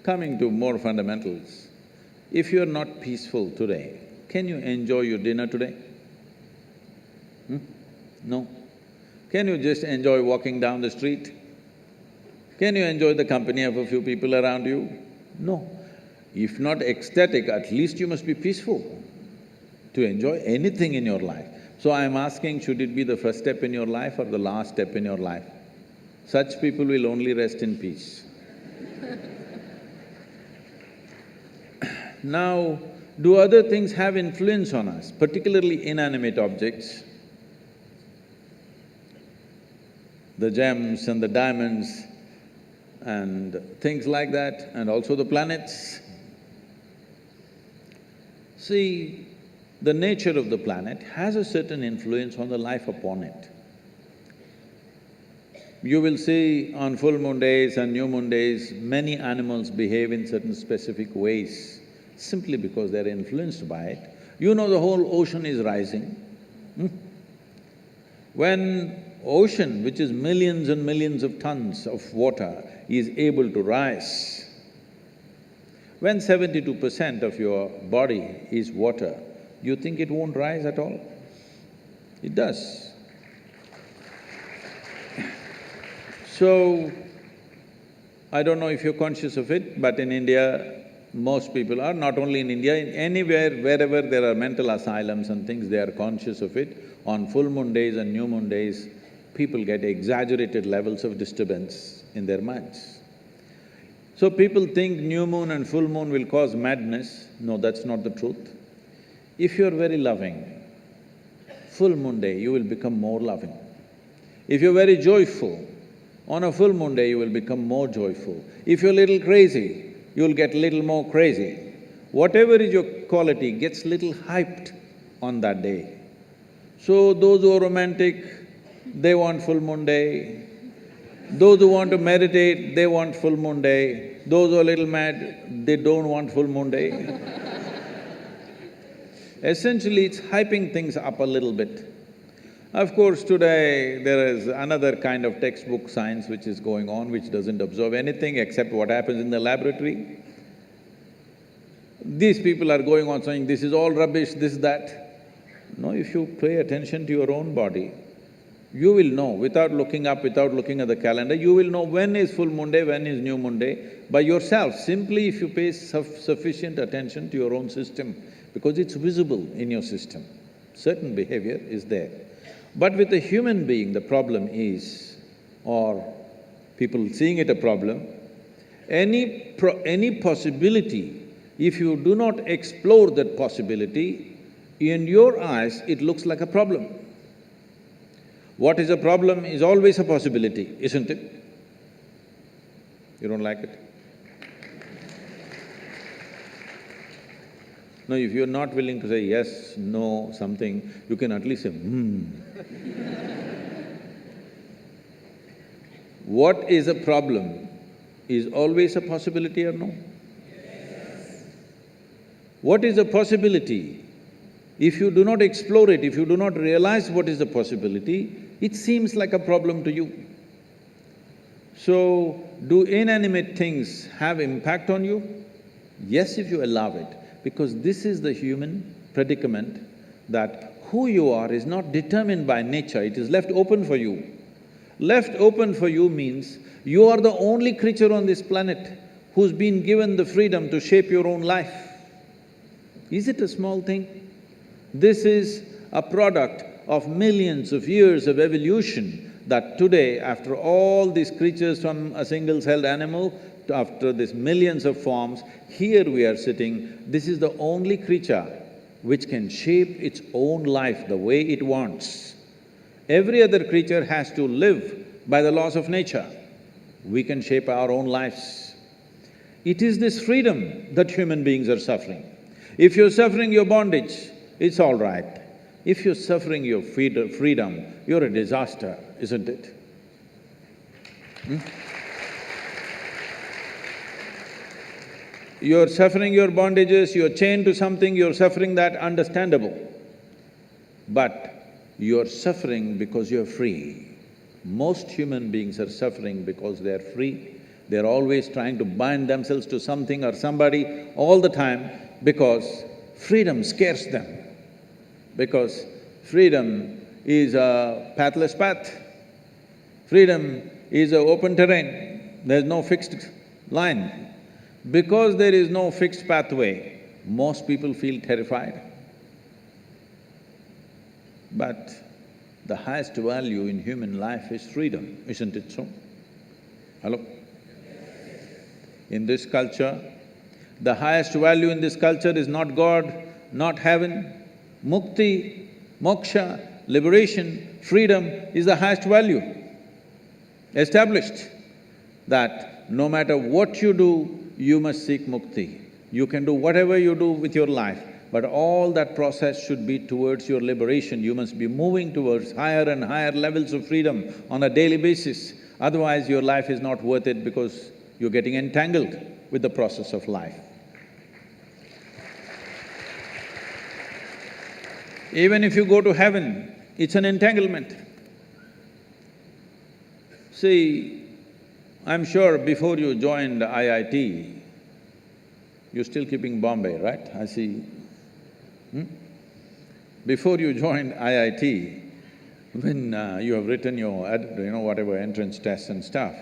coming to more fundamentals, if you're not peaceful today, can you enjoy your dinner today? No. Can you just enjoy walking down the street? Can you enjoy the company of a few people around you? No. If not ecstatic, at least you must be peaceful to enjoy anything in your life. So I'm asking, should it be the first step in your life or the last step in your life? Such people will only rest in peace. Now, do other things have influence on us, particularly inanimate objects? The gems and the diamonds and things like that, and also the planets. See, the nature of the planet has a certain influence on the life upon it. You will see on full moon days and new moon days, many animals behave in certain specific ways, simply because they're influenced by it. You know the whole ocean is rising. When ocean, which is millions and millions of tons of water, is able to rise, when 72% of your body is water, you think it won't rise at all? It does. So, I don't know if you're conscious of it, but in India, most people are, not only in India, in anywhere, wherever there are mental asylums and things, they are conscious of it. On full moon days and new moon days, people get exaggerated levels of disturbance in their minds. So people think new moon and full moon will cause madness. No, that's not the truth. If you're very loving, full moon day you will become more loving. If you're very joyful, on a full moon day you will become more joyful. If you're a little crazy, you'll get little more crazy. Whatever is your quality gets little hyped on that day. So those who are romantic, they want full moon day. Those who want to meditate, they want full moon day. Those who are a little mad, they don't want full moon day. Essentially, it's hyping things up a little bit. Of course, today there is another kind of textbook science which is going on, which doesn't observe anything except what happens in the laboratory. These people are going on saying, this is all rubbish, this, that. No, if you pay attention to your own body, you will know, without looking up, without looking at the calendar, you will know when is full moon day, when is new moon day, by yourself, simply if you pay sufficient attention to your own system, because it's visible in your system. Certain behavior is there. But with a human being, the problem is, or people seeing it a problem, any possibility, if you do not explore that possibility, in your eyes, it looks like a problem. What is a problem is always a possibility, isn't it? You don't like it? No, if you're not willing to say yes, no, something, you can at least say, what is a problem is always a possibility or no? What is a possibility? If you do not explore it, if you do not realize what is the possibility, it seems like a problem to you. So, do inanimate things have impact on you? Yes, if you allow it, because this is the human predicament that who you are is not determined by nature, it is left open for you. Left open for you means you are the only creature on this planet who's been given the freedom to shape your own life. Is it a small thing? This is a product of millions of years of evolution that today, after all these creatures from a single-celled animal, after these millions of forms, here we are sitting, this is the only creature which can shape its own life the way it wants. Every other creature has to live by the laws of nature. We can shape our own lives. It is this freedom that human beings are suffering. If you're suffering your bondage, it's all right. If you're suffering your freedom, you're a disaster, isn't it? You're suffering your bondages, you're chained to something, you're suffering that, understandable. But you're suffering because you're free. Most human beings are suffering because they're free. They're always trying to bind themselves to something or somebody all the time because freedom scares them. Because freedom is a pathless path. Freedom is an open terrain, there's no fixed line. Because there is no fixed pathway, most people feel terrified. But the highest value in human life is freedom, isn't it so? Hello? In this culture, the highest value in this culture is not God, not heaven. Mukti, moksha, liberation, freedom is the highest value. Established that no matter what you do, you must seek mukti. You can do whatever you do with your life, but all that process should be towards your liberation. You must be moving towards higher and higher levels of freedom on a daily basis. Otherwise, your life is not worth it because you're getting entangled with the process of life. Even if you go to heaven, it's an entanglement. See, I'm sure before you joined IIT, you're still keeping Bombay, right? I see. Before you joined IIT, when you have written your whatever entrance tests and stuff,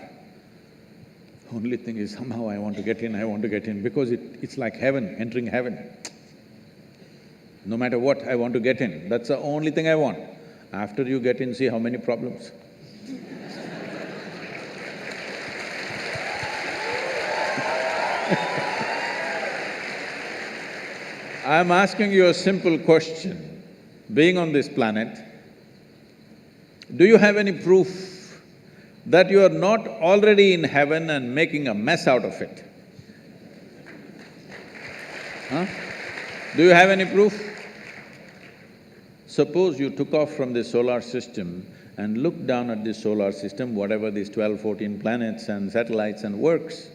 only thing is somehow I want to get in, because it's like heaven, entering heaven. No matter what, I want to get in, that's the only thing I want. After you get in, see how many problems. I'm asking you a simple question. Being on this planet, do you have any proof that you are not already in heaven and making a mess out of it? Huh? Do you have any proof? Suppose you took off from the solar system and looked down at the solar system, whatever these 12, 14 planets and satellites and works.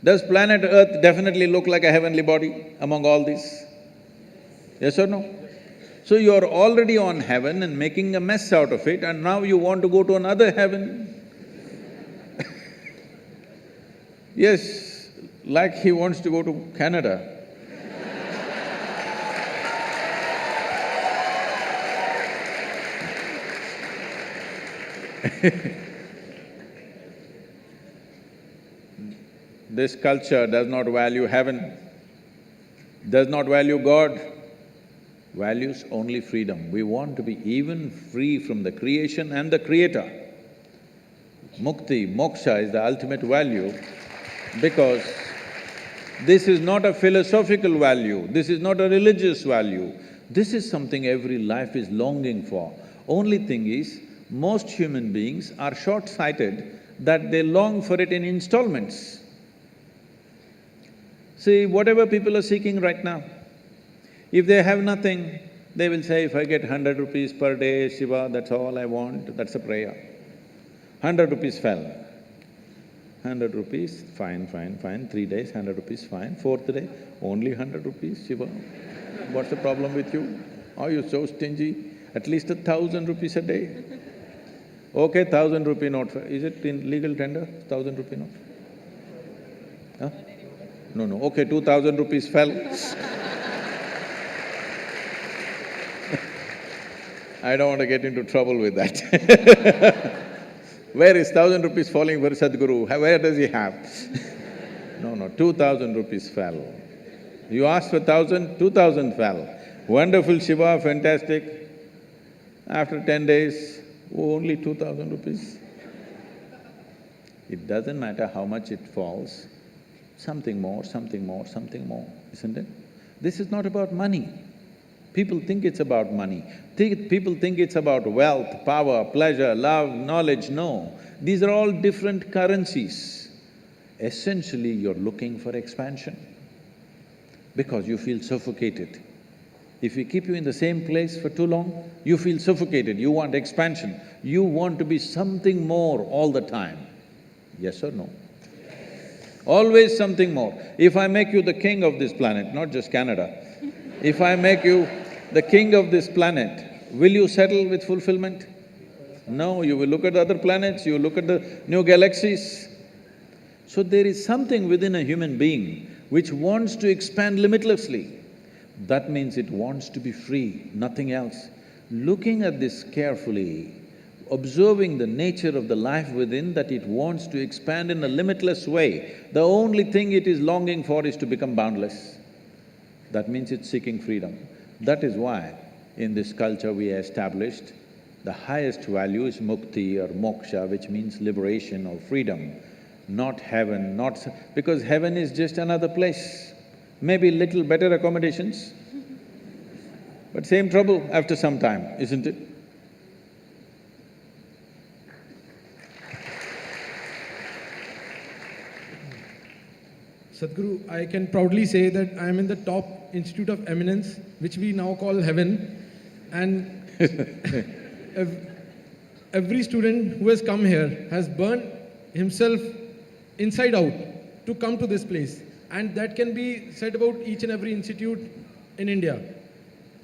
Does planet Earth definitely look like a heavenly body among all these? Yes or no? So you're already on heaven and making a mess out of it, and now you want to go to another heaven. Yes, like he wants to go to Canada. This culture does not value heaven, does not value God, values only freedom. We want to be even free from the creation and the creator. Mukti, moksha is the ultimate value because this is not a philosophical value, this is not a religious value, this is something every life is longing for. Only thing is, most human beings are short-sighted that they long for it in installments. See, whatever people are seeking right now, if they have nothing, they will say, if I get 100 rupees per day, Shiva, that's all I want, that's a prayer. 100 rupees fell. 100 rupees, fine, fine, fine, 3 days, 100 rupees, fine. Fourth day, only 100 rupees, Shiva. What's the problem with you? Are you so stingy? At least 1,000 rupees a day. Okay, 1,000 rupee note, is it in legal tender, 1,000 rupee note? Huh? No, no, okay, 2,000 rupees fell. I don't want to get into trouble with that. Where is 1,000 rupees falling for Sadguru? Where does he have? No, no, 2,000 rupees fell. You asked for 1,000, 2,000 fell. Wonderful Shiva, fantastic. After 10 days, only 2,000 rupees. It doesn't matter how much it falls, something more, something more, something more, isn't it? This is not about money. People think it's about money. People think it's about wealth, power, pleasure, love, knowledge. No, these are all different currencies. Essentially, you're looking for expansion because you feel suffocated. If we keep you in the same place for too long, you feel suffocated, you want expansion. You want to be something more all the time. Yes or no? Always something more. If I make you the king of this planet, not just Canada, if I make you the king of this planet, will you settle with fulfillment? No, you will look at the other planets, you look at the new galaxies. So there is something within a human being which wants to expand limitlessly. That means it wants to be free, nothing else. Looking at this carefully, observing the nature of the life within, that it wants to expand in a limitless way, the only thing it is longing for is to become boundless. That means it's seeking freedom. That is why in this culture we established the highest value is mukti or moksha, which means liberation or freedom, not heaven, not… because heaven is just another place, maybe little better accommodations, but same trouble after some time, isn't it? Sadhguru, I can proudly say that I am in the top institute of eminence, which we now call heaven, and every student who has come here has burned himself inside out to come to this place, and that can be said about each and every institute in India.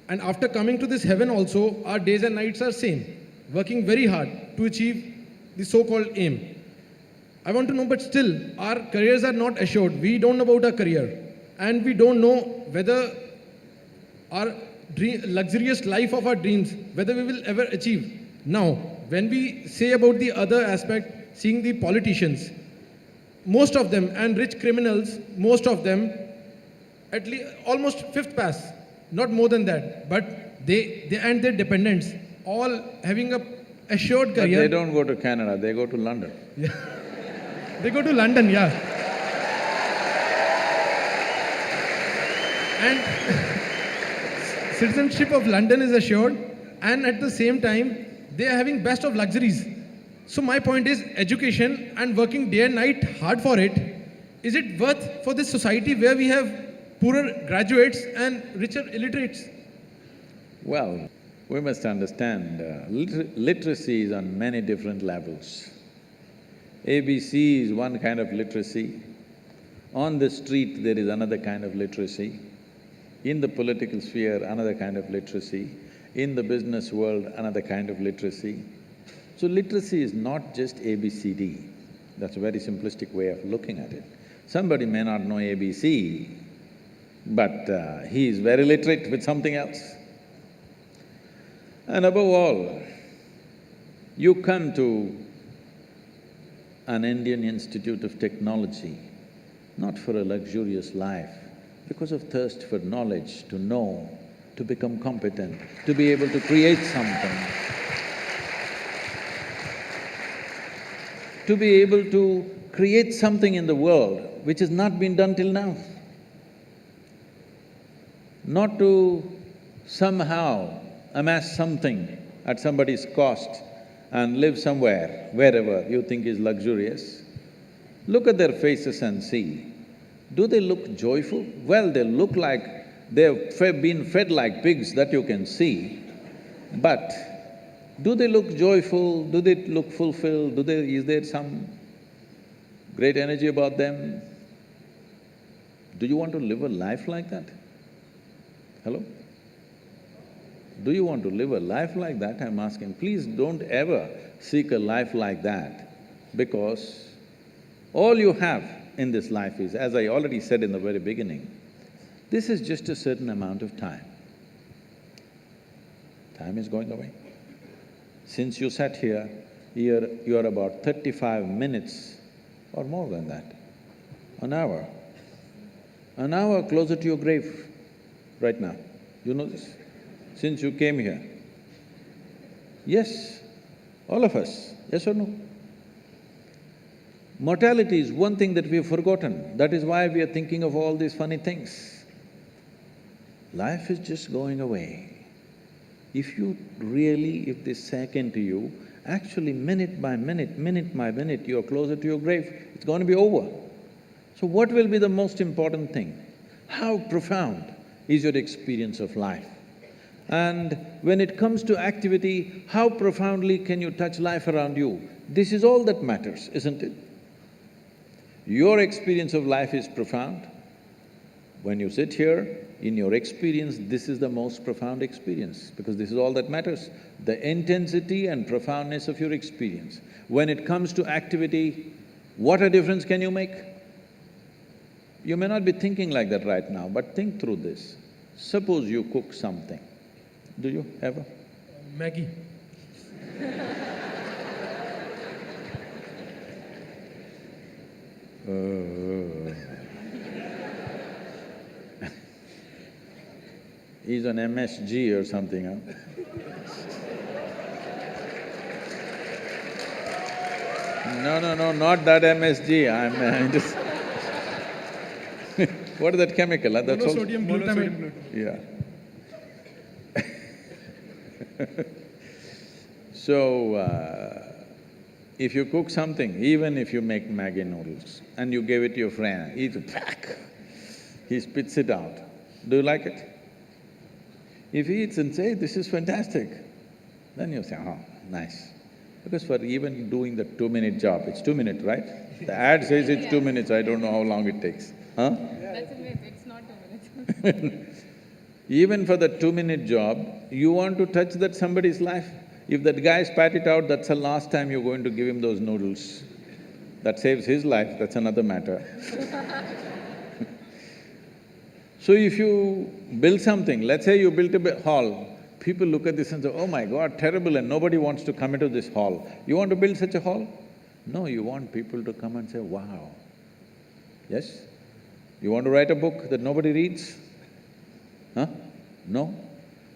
And after coming to this heaven also, our days and nights are same, working very hard to achieve the so-called aim. I want to know, but still, our careers are not assured. We don't know about our career, and we don't know whether our luxurious life of our dreams, whether we will ever achieve. Now, when we say about the other aspect, seeing the politicians, most of them, and rich criminals, most of them, at least almost fifth pass, not more than that, but they and their dependents, all having a assured career. But they don't go to Canada, they go to London. Yeah. They go to London, yeah. And citizenship of London is assured, and at the same time, they are having best of luxuries. So my point is, education and working day and night hard for it, is it worth for this society where we have poorer graduates and richer illiterates? Well, we must understand, literacy is on many different levels. ABC is one kind of literacy. On the street, there is another kind of literacy. In the political sphere, another kind of literacy. In the business world, another kind of literacy. So literacy is not just ABCD. That's a very simplistic way of looking at it. Somebody may not know ABC, but he is very literate with something else. And above all, you come to an Indian Institute of Technology, not for a luxurious life, because of thirst for knowledge, to know, to become competent, to be able to create something, to be able to create something in the world which has not been done till now. Not to somehow amass something at somebody's cost and live somewhere, wherever you think is luxurious. Look at their faces and see. Do they look joyful? Well, they look like they've been fed like pigs, that you can see. But Do they look joyful? Do they look fulfilled? Is there some great energy about them? Do you want to live a life like that? Hello? Do you want to live a life like that? I'm asking. Please don't ever seek a life like that, because all you have in this life is, as I already said in the very beginning, this is just a certain amount of time. Time is going away. Since you sat here, you're about 35 minutes or more than that, an hour closer to your grave right now. You know this? Since you came here. Yes, all of us, yes or no? Mortality is one thing that we've forgotten, that is why we are thinking of all these funny things. Life is just going away. If this second to you, actually minute by minute, you're closer to your grave, it's going to be over. So what will be the most important thing? How profound is your experience of life? And when it comes to activity, how profoundly can you touch life around you? This is all that matters, isn't it? Your experience of life is profound. When you sit here, in your experience, this is the most profound experience, because this is all that matters, the intensity and profoundness of your experience. When it comes to activity, what a difference can you make? You may not be thinking like that right now, but think through this. Suppose you cook something. Do you ever? Maggie. He's on MSG or something, huh? No, not that MSG, I'm just what is that chemical, huh? That's also… Monosodium glutamate. Yeah. So, if you cook something, even if you make Maggi noodles and you give it to your friend, he eats it, pack, he spits it out. Do you like it? If he eats and says, "This is fantastic," then you say, "Oh, nice." Because for even doing the 2-minute job, it's 2 minutes, right? The ad says it's 2 minutes, I don't know how long it takes, huh? That's a myth, it's not 2 minutes. Even for the 2-minute job, you want to touch that somebody's life. If that guy spat it out, that's the last time you're going to give him those noodles. That saves his life, that's another matter. So if you build something, let's say you built a hall, people look at this and say, "Oh my God, terrible," and nobody wants to come into this hall. You want to build such a hall? No, you want people to come and say, "Wow." Yes? You want to write a book that nobody reads? Huh? No?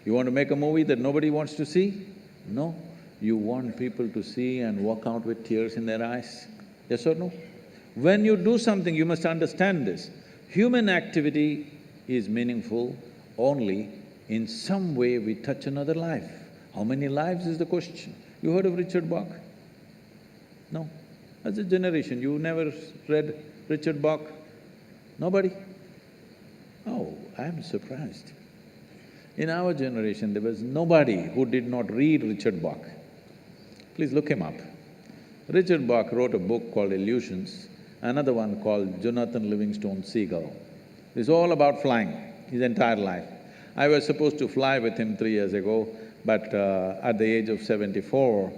You want to make a movie that nobody wants to see? No. You want people to see and walk out with tears in their eyes? Yes or no? When you do something, you must understand this. Human activity is meaningful only in some way we touch another life. How many lives is the question? You heard of Richard Bach? No. As a generation, you never read Richard Bach? Nobody? Oh, I'm surprised. In our generation, there was nobody who did not read Richard Bach. Please look him up. Richard Bach wrote a book called Illusions, another one called Jonathan Livingstone Seagull. It's all about flying, his entire life. I was supposed to fly with him 3 years ago, but at the age of 74,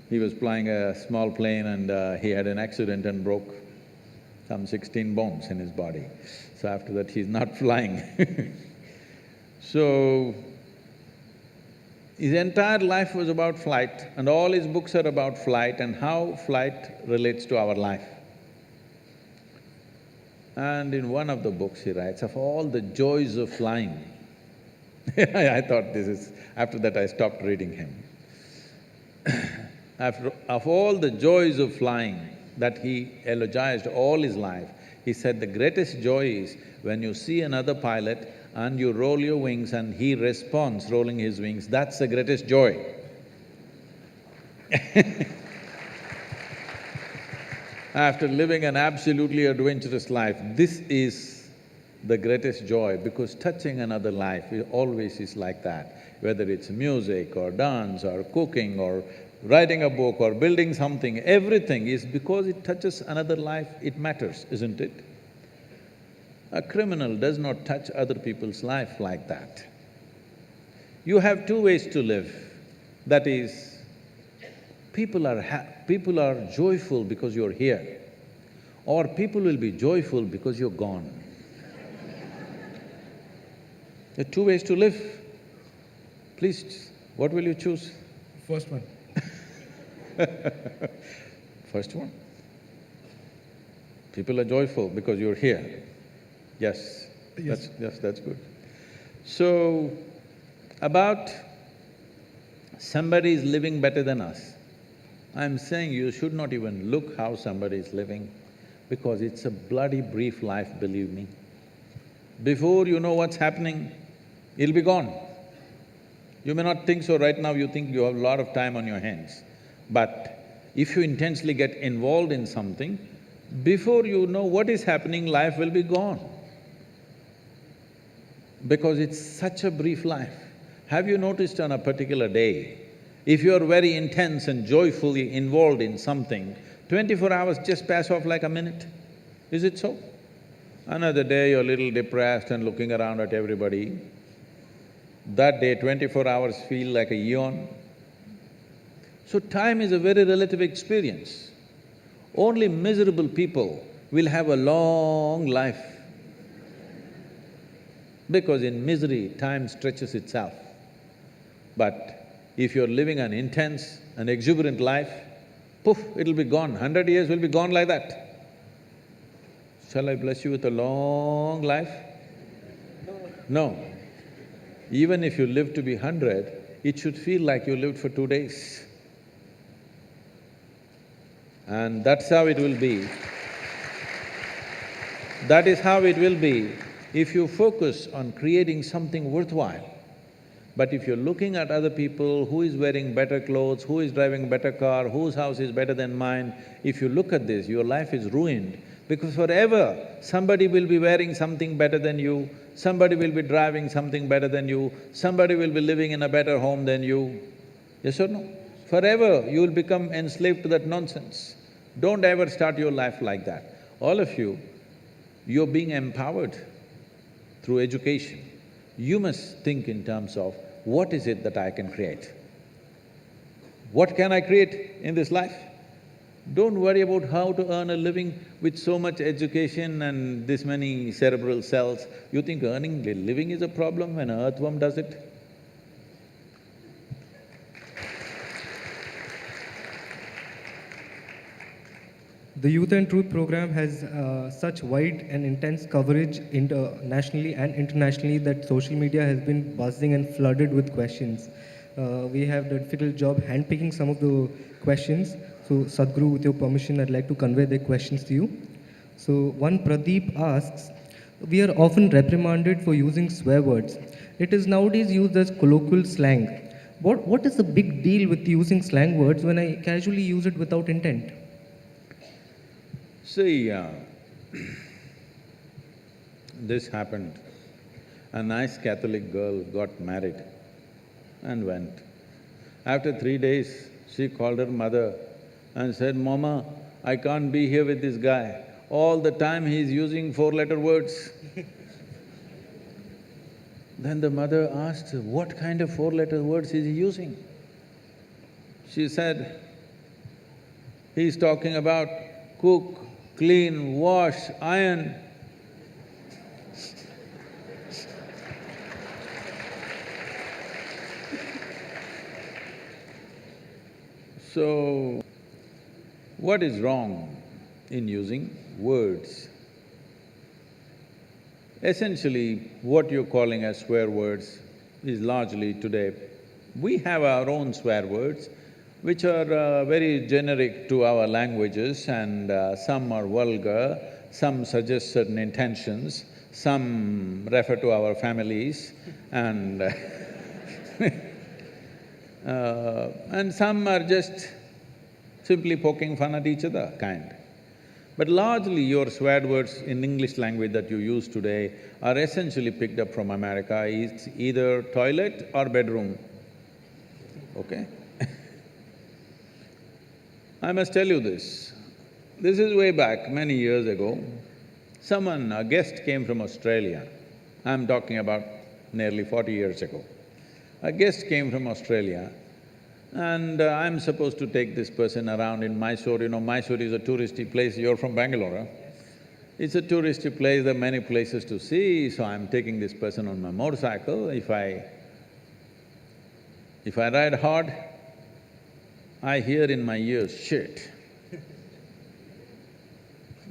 he was flying a small plane and he had an accident and broke some 16 bones in his body. So after that, he's not flying. So, his entire life was about flight, and all his books are about flight and how flight relates to our life. And in one of the books he writes, of all the joys of flying, I thought this is… after that I stopped reading him. Of all the joys of flying that he eulogized all his life, he said the greatest joy is when you see another pilot and you roll your wings and he responds rolling his wings, that's the greatest joy. After living an absolutely adventurous life, this is the greatest joy, because touching another life always is like that. Whether it's music or dance or cooking or writing a book or building something, everything is because it touches another life, it matters, isn't it? A criminal does not touch other people's life like that. You have two ways to live. That is, people are joyful because you're here, or people will be joyful because you're gone. There are two ways to live. Please, what will you choose? First one. First one. People are joyful because you're here. Yes, Yes. that's good. So, about somebody is living better than us, I'm saying you should not even look how somebody is living, because it's a bloody brief life, believe me. Before you know what's happening, it'll be gone. You may not think so right now, you think you have a lot of time on your hands. But if you intensely get involved in something, before you know what is happening, life will be gone. Because it's such a brief life. Have you noticed on a particular day, if you're very intense and joyfully involved in something, 24 hours just pass off like a minute? Is it so? Another day you're a little depressed and looking around at everybody. That day, 24 hours feel like a eon. So time is a very relative experience. Only miserable people will have a long life, because in misery, time stretches itself. But if you're living an intense and exuberant life, poof, it'll be gone. 100 years will be gone like that. Shall I bless you with a long life? No. Even if you live to be 100, it should feel like you lived for 2 days. And that's how it will be. That is how it will be if you focus on creating something worthwhile. But if you're looking at other people, who is wearing better clothes, who is driving better car, whose house is better than mine, if you look at this, your life is ruined, because forever somebody will be wearing something better than you, somebody will be driving something better than you, somebody will be living in a better home than you. Yes or no? Forever you will become enslaved to that nonsense. Don't ever start your life like that. All of you, you're being empowered through education. You must think in terms of, what is it that I can create? What can I create in this life? Don't worry about how to earn a living with so much education and this many cerebral cells. You think earning a living is a problem when an earthworm does it? The Youth and Truth program has such wide and intense coverage nationally and internationally that social media has been buzzing and flooded with questions. We have the difficult job handpicking some of the questions. So, Sadhguru, with your permission, I'd like to convey the questions to you. So, one Pradeep asks, we are often reprimanded for using swear words. It is nowadays used as colloquial slang. What is the big deal with using slang words when I casually use it without intent? See, this happened. A nice Catholic girl got married and went. After 3 days, she called her mother and said, "Mama, I can't be here with this guy. All the time he's using 4-letter words." Then the mother asked, "What kind of 4-letter words is he using?" She said, "He's talking about cook, clean, wash, iron." So, what is wrong in using words? Essentially, what you're calling as swear words is largely today, we have our own swear words, which are very generic to our languages, and some are vulgar, some suggest certain intentions, some refer to our families, and and some are just simply poking fun at each other, kind. But largely your swear words in English language that you use today are essentially picked up from America. It's either toilet or bedroom, okay? I must tell you this. This is way back, many years ago. A guest came from Australia. I'm talking about nearly 40 years ago. A guest came from Australia and I'm supposed to take this person around in Mysore. You know, Mysore is a touristy place. You're from Bangalore, huh? It's a touristy place, there are many places to see, so I'm taking this person on my motorcycle. If I ride hard, I hear in my ears, shit.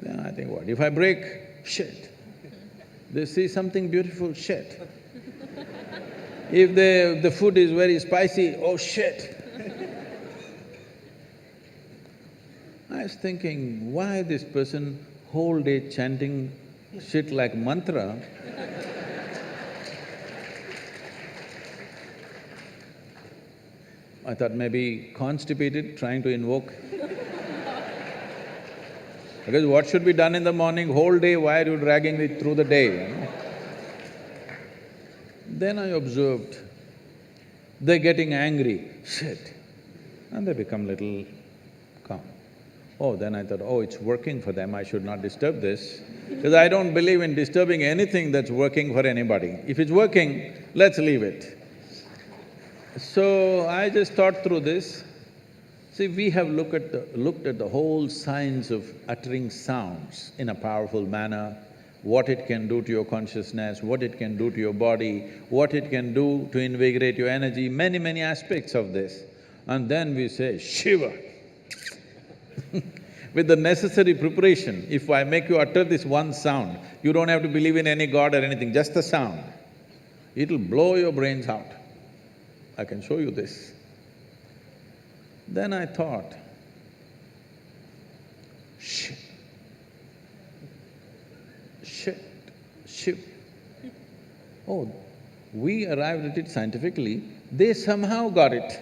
Then I think, what? If I brake, shit. They see something beautiful, shit. If the food is very spicy, oh shit. I was thinking, why this person whole day chanting shit like mantra? I thought maybe constipated, trying to invoke. Because what should be done in the morning, whole day, why are you dragging it through the day, you know? Then I observed, they're getting angry, shit, and they become little calm. Oh, then I thought, oh, it's working for them, I should not disturb this, because I don't believe in disturbing anything that's working for anybody. If it's working, let's leave it. So I just thought through this. See, we have looked at the whole science of uttering sounds in a powerful manner, what it can do to your consciousness, what it can do to your body, what it can do to invigorate your energy, many aspects of this. And then we say, Shiva. With the necessary preparation, if I make you utter this one sound, you don't have to believe in any god or anything, just the sound. It'll blow your brains out. I can show you this. Then I thought, shit, Shiv. Oh, we arrived at it scientifically, they somehow got it.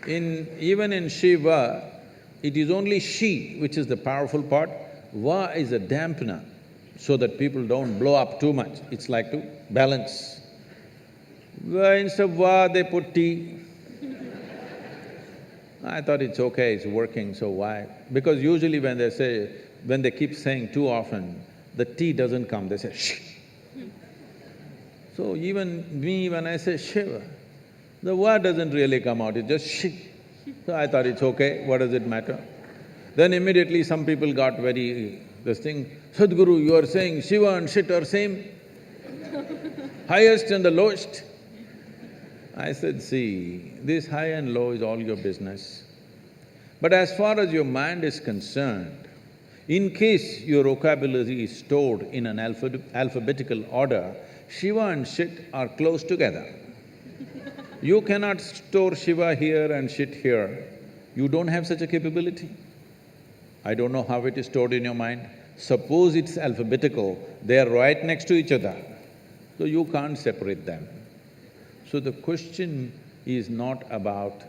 Even in Shiva, it is only Shi which is the powerful part, Va is a dampener, so that people don't blow up too much. It's like to balance. Instead of Va, they put T. I thought it's okay, it's working, so why? Because usually when they keep saying too often, the T doesn't come, they say shh. So even me, when I say Shiva, the word doesn't really come out, it's just shh. So I thought it's okay, what does it matter? Then immediately some people got very… this thing, Sadguru, you are saying Shiva and shit are same? Highest and the lowest? I said, see, this high and low is all your business. But as far as your mind is concerned, in case your vocabulary is stored in an alphabetical order, Shiva and shit are close together. You cannot store Shiva here and shit here. You don't have such a capability. I don't know how it is stored in your mind. Suppose it's alphabetical, they are right next to each other, so you can't separate them. So the question is not about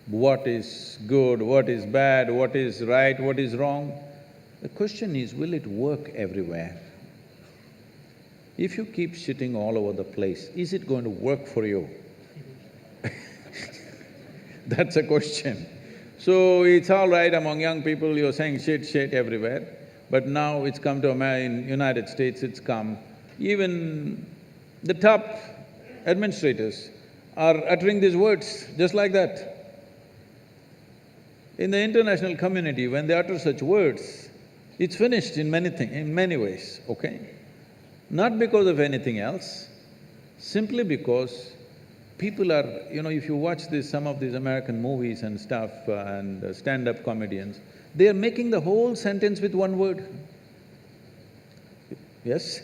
what is good, what is bad, what is right, what is wrong. The question is, will it work everywhere? If you keep shitting all over the place, is it going to work for you? That's a question. So it's all right among young people, you're saying shit everywhere, but now it's come to in United States, it's come. Even the top administrators are uttering these words just like that. In the international community, when they utter such words, it's finished in many ways, okay? Not because of anything else, simply because people are… if you watch some of these American movies and stuff and stand-up comedians, they are making the whole sentence with one word. Yes?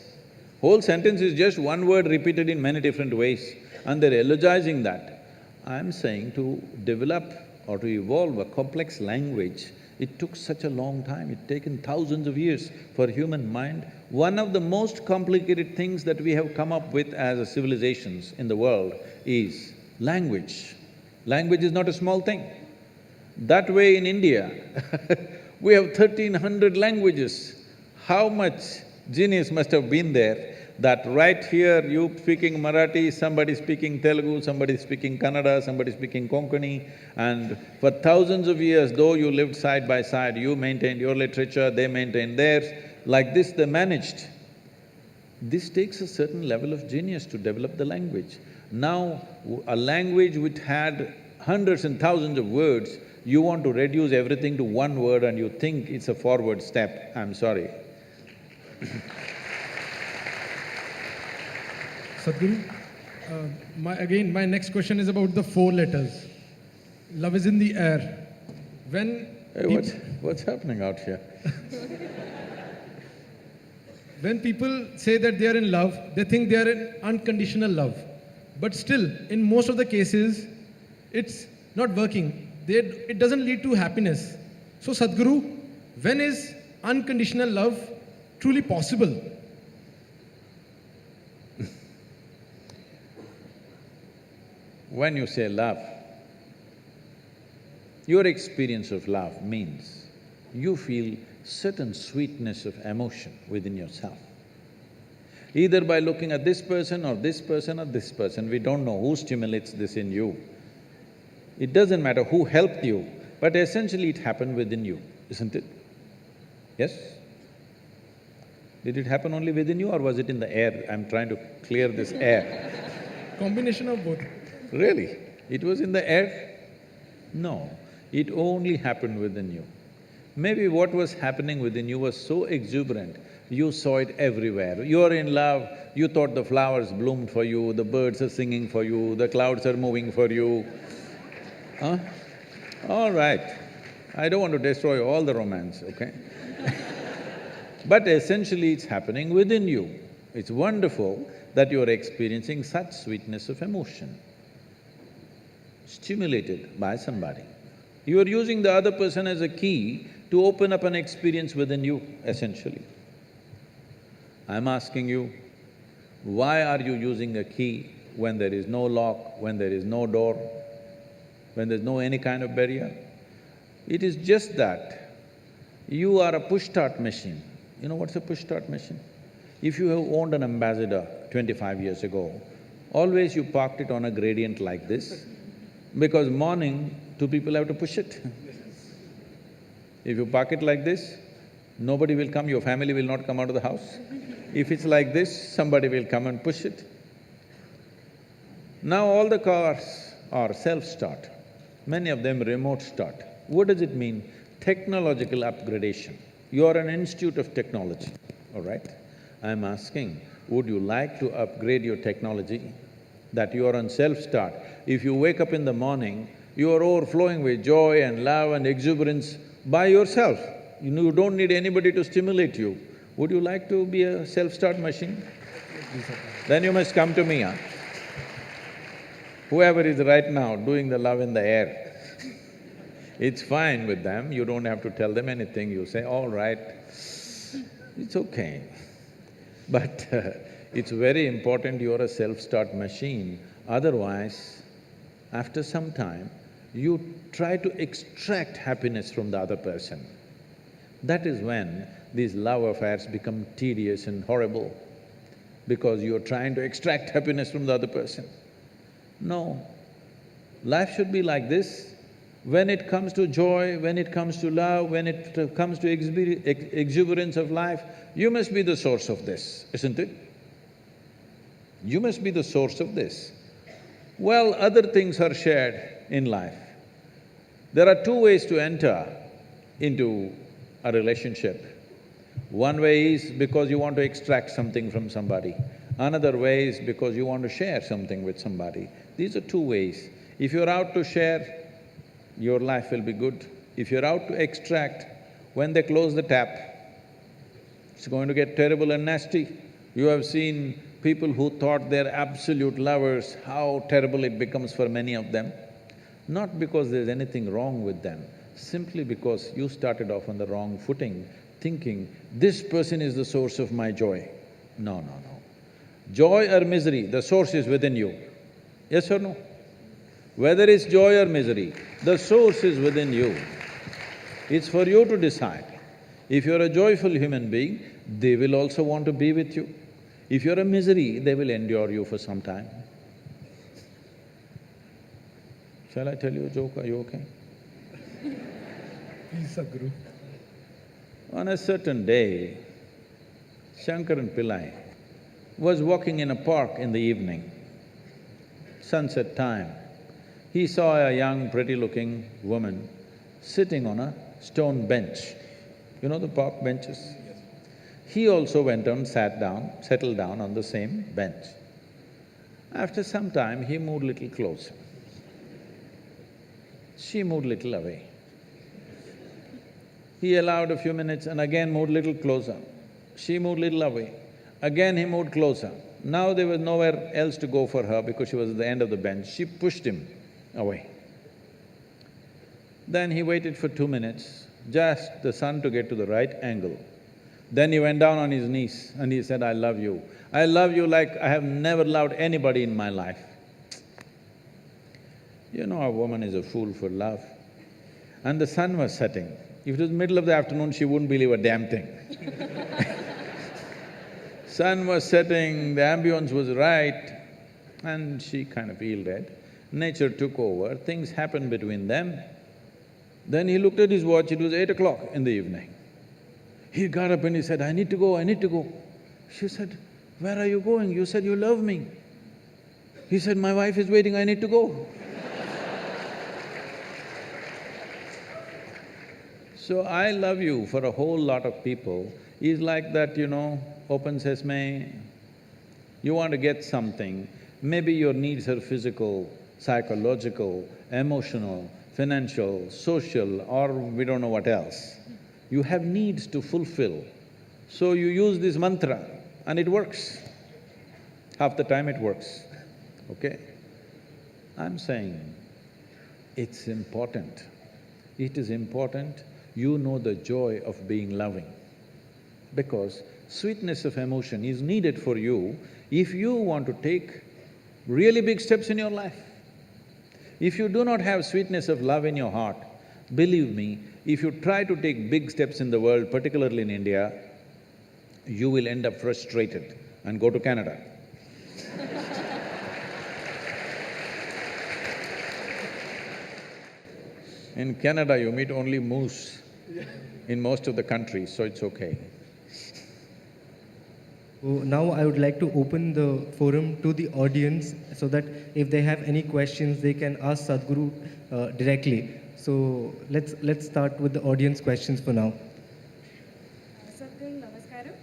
Whole sentence is just one word repeated in many different ways, and they're elogizing that. I'm saying to develop or to evolve a complex language, it took such a long time, it's taken thousands of years for human mind. One of the most complicated things that we have come up with as a civilizations in the world is language. Language is not a small thing. That way in India, we have 1,300 languages. How much genius must have been there that right here you speaking Marathi, somebody speaking Telugu, somebody speaking Kannada, somebody speaking Konkani, and for thousands of years, though you lived side by side, you maintained your literature, they maintained theirs, like this they managed. This takes a certain level of genius to develop the language. Now, a language which had hundreds and thousands of words, you want to reduce everything to one word and you think it's a forward step, I'm sorry. Sadhguru, my next question is about the 4 letters. Love is in the air. When Hey, what's happening out here? when people say that they are in love, they think they are in unconditional love. But still, in most of the cases, it's not working. It doesn't lead to happiness. So Sadhguru, when is unconditional love truly possible? When you say love, your experience of love means you feel certain sweetness of emotion within yourself. Either by looking at this person or this person or this person, we don't know who stimulates this in you. It doesn't matter who helped you, but essentially it happened within you, isn't it? Yes? Did it happen only within you or was it in the air? I'm trying to clear this air. Combination of both. Really? It was in the air? No, it only happened within you. Maybe what was happening within you was so exuberant, you saw it everywhere. You're in love, you thought the flowers bloomed for you, the birds are singing for you, the clouds are moving for you. Huh? All right, I don't want to destroy all the romance, okay? But essentially it's happening within you. It's wonderful that you're experiencing such sweetness of emotion, stimulated by somebody. You are using the other person as a key to open up an experience within you, essentially. I'm asking you, why are you using a key when there is no lock, when there is no door, when there's no any kind of barrier? It is just that you are a push-start machine. You know what's a push-start machine? If you have owned an Ambassador 25 years ago, always you parked it on a gradient like this, because morning, 2 people have to push it. If you park it like this, nobody will come, your family will not come out of the house. If it's like this, somebody will come and push it. Now all the cars are self-start, many of them remote start. What does it mean? Technological upgradation. You are an institute of technology, all right? I'm asking, would you like to upgrade your technology that you are on self-start? If you wake up in the morning, you are overflowing with joy and love and exuberance by yourself. You don't need anybody to stimulate you. Would you like to be a self-start machine? Then you must come to me, huh? Whoever is right now doing the love in the air, it's fine with them, you don't have to tell them anything, you say, all right, it's okay. But it's very important you're a self-start machine, otherwise, after some time, you try to extract happiness from the other person. That is when these love affairs become tedious and horrible, because you're trying to extract happiness from the other person. No, life should be like this. When it comes to joy, when it comes to love, when it comes to exuberance of life, you must be the source of this, isn't it? You must be the source of this. Well, other things are shared in life. There are 2 ways to enter into a relationship. One way is because you want to extract something from somebody. Another way is because you want to share something with somebody. These are 2 ways. If you're out to share, your life will be good. If you're out to extract, when they close the tap, it's going to get terrible and nasty. You have seen people who thought they're absolute lovers, how terrible it becomes for many of them. Not because there's anything wrong with them, simply because you started off on the wrong footing, thinking, this person is the source of my joy. No, no, no. Joy or misery, the source is within you. Yes or no? Whether it's joy or misery, the source is within you. It's for you to decide. If you're a joyful human being, they will also want to be with you. If you're a misery, they will endure you for some time. Shall I tell you a joke? Are you okay? Please, Sadhguru. On a certain day, Shankaran Pillai was walking in a park in the evening, sunset time. He saw a young, pretty-looking woman sitting on a stone bench. You know the park benches? He also went and sat down, settled down on the same bench. After some time, he moved little closer. She moved little away. He allowed a few minutes and again moved little closer. She moved little away. Again he moved closer. Now there was nowhere else to go for her because she was at the end of the bench. She pushed him away. Then he waited for 2 minutes, just the sun to get to the right angle. Then he went down on his knees and he said, I love you. I love you like I have never loved anybody in my life. You know, a woman is a fool for love. And the sun was setting. If it was middle of the afternoon, she wouldn't believe a damn thing. Sun was setting, the ambience was right, and she kind of yielded. Nature took over, things happened between them. Then he looked at his watch, it was 8 o'clock in the evening. He got up and he said, I need to go, I need to go. She said, where are you going? You said you love me. He said, my wife is waiting, I need to go. So, I love you for a whole lot of people is like that, you know, open sesame. You want to get something, maybe your needs are physical, psychological, emotional, financial, social, or we don't know what else. You have needs to fulfill. So you use this mantra and it works. Half the time it works, okay? I'm saying it's important. It is important you know the joy of being loving, because sweetness of emotion is needed for you if you want to take really big steps in your life. If you do not have sweetness of love in your heart, believe me, if you try to take big steps in the world, particularly in India, you will end up frustrated and go to Canada. In Canada, you meet only moose in most of the countries, so it's okay. So now I would like to open the forum to the audience so that if they have any questions, they can ask Sadhguru directly. So let's start with the audience questions for now. Sadhguru, namaskaram.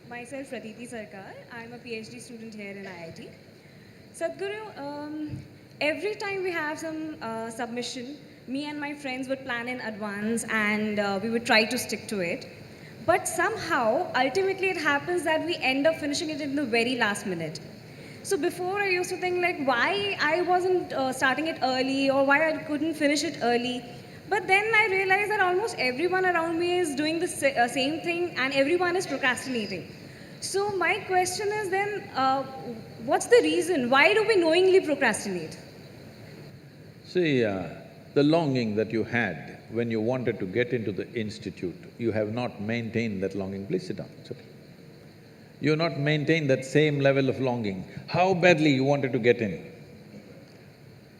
Myself, Pratiti Sarkar. I'm a PhD student here in IIT. Sadhguru, every time we have some submission, me and my friends would plan in advance and we would try to stick to it. But somehow, ultimately it happens that we end up finishing it in the very last minute. So before I used to think like why I wasn't starting it early or why I couldn't finish it early. But then I realized that almost everyone around me is doing the same thing and everyone is procrastinating. So my question is then, what's the reason? Why do we knowingly procrastinate? See, the longing that you had when you wanted to get into the institute, you have not maintained that longing. Please sit down, it's okay. You have not maintained that same level of longing. How badly you wanted to get in.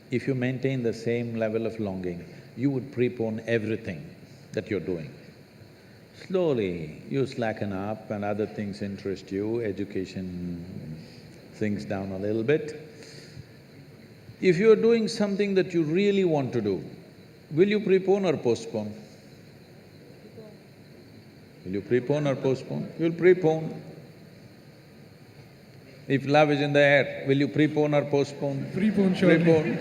If you maintain the same level of longing, you would prepone everything that you're doing. Slowly, you slacken up and other things interest you, education sinks down a little bit. If you're doing something that you really want to do, will you prepone or postpone? Will you prepone or postpone? You'll prepone. If love is in the air, will you prepone or postpone? Prepone, surely. Prepone.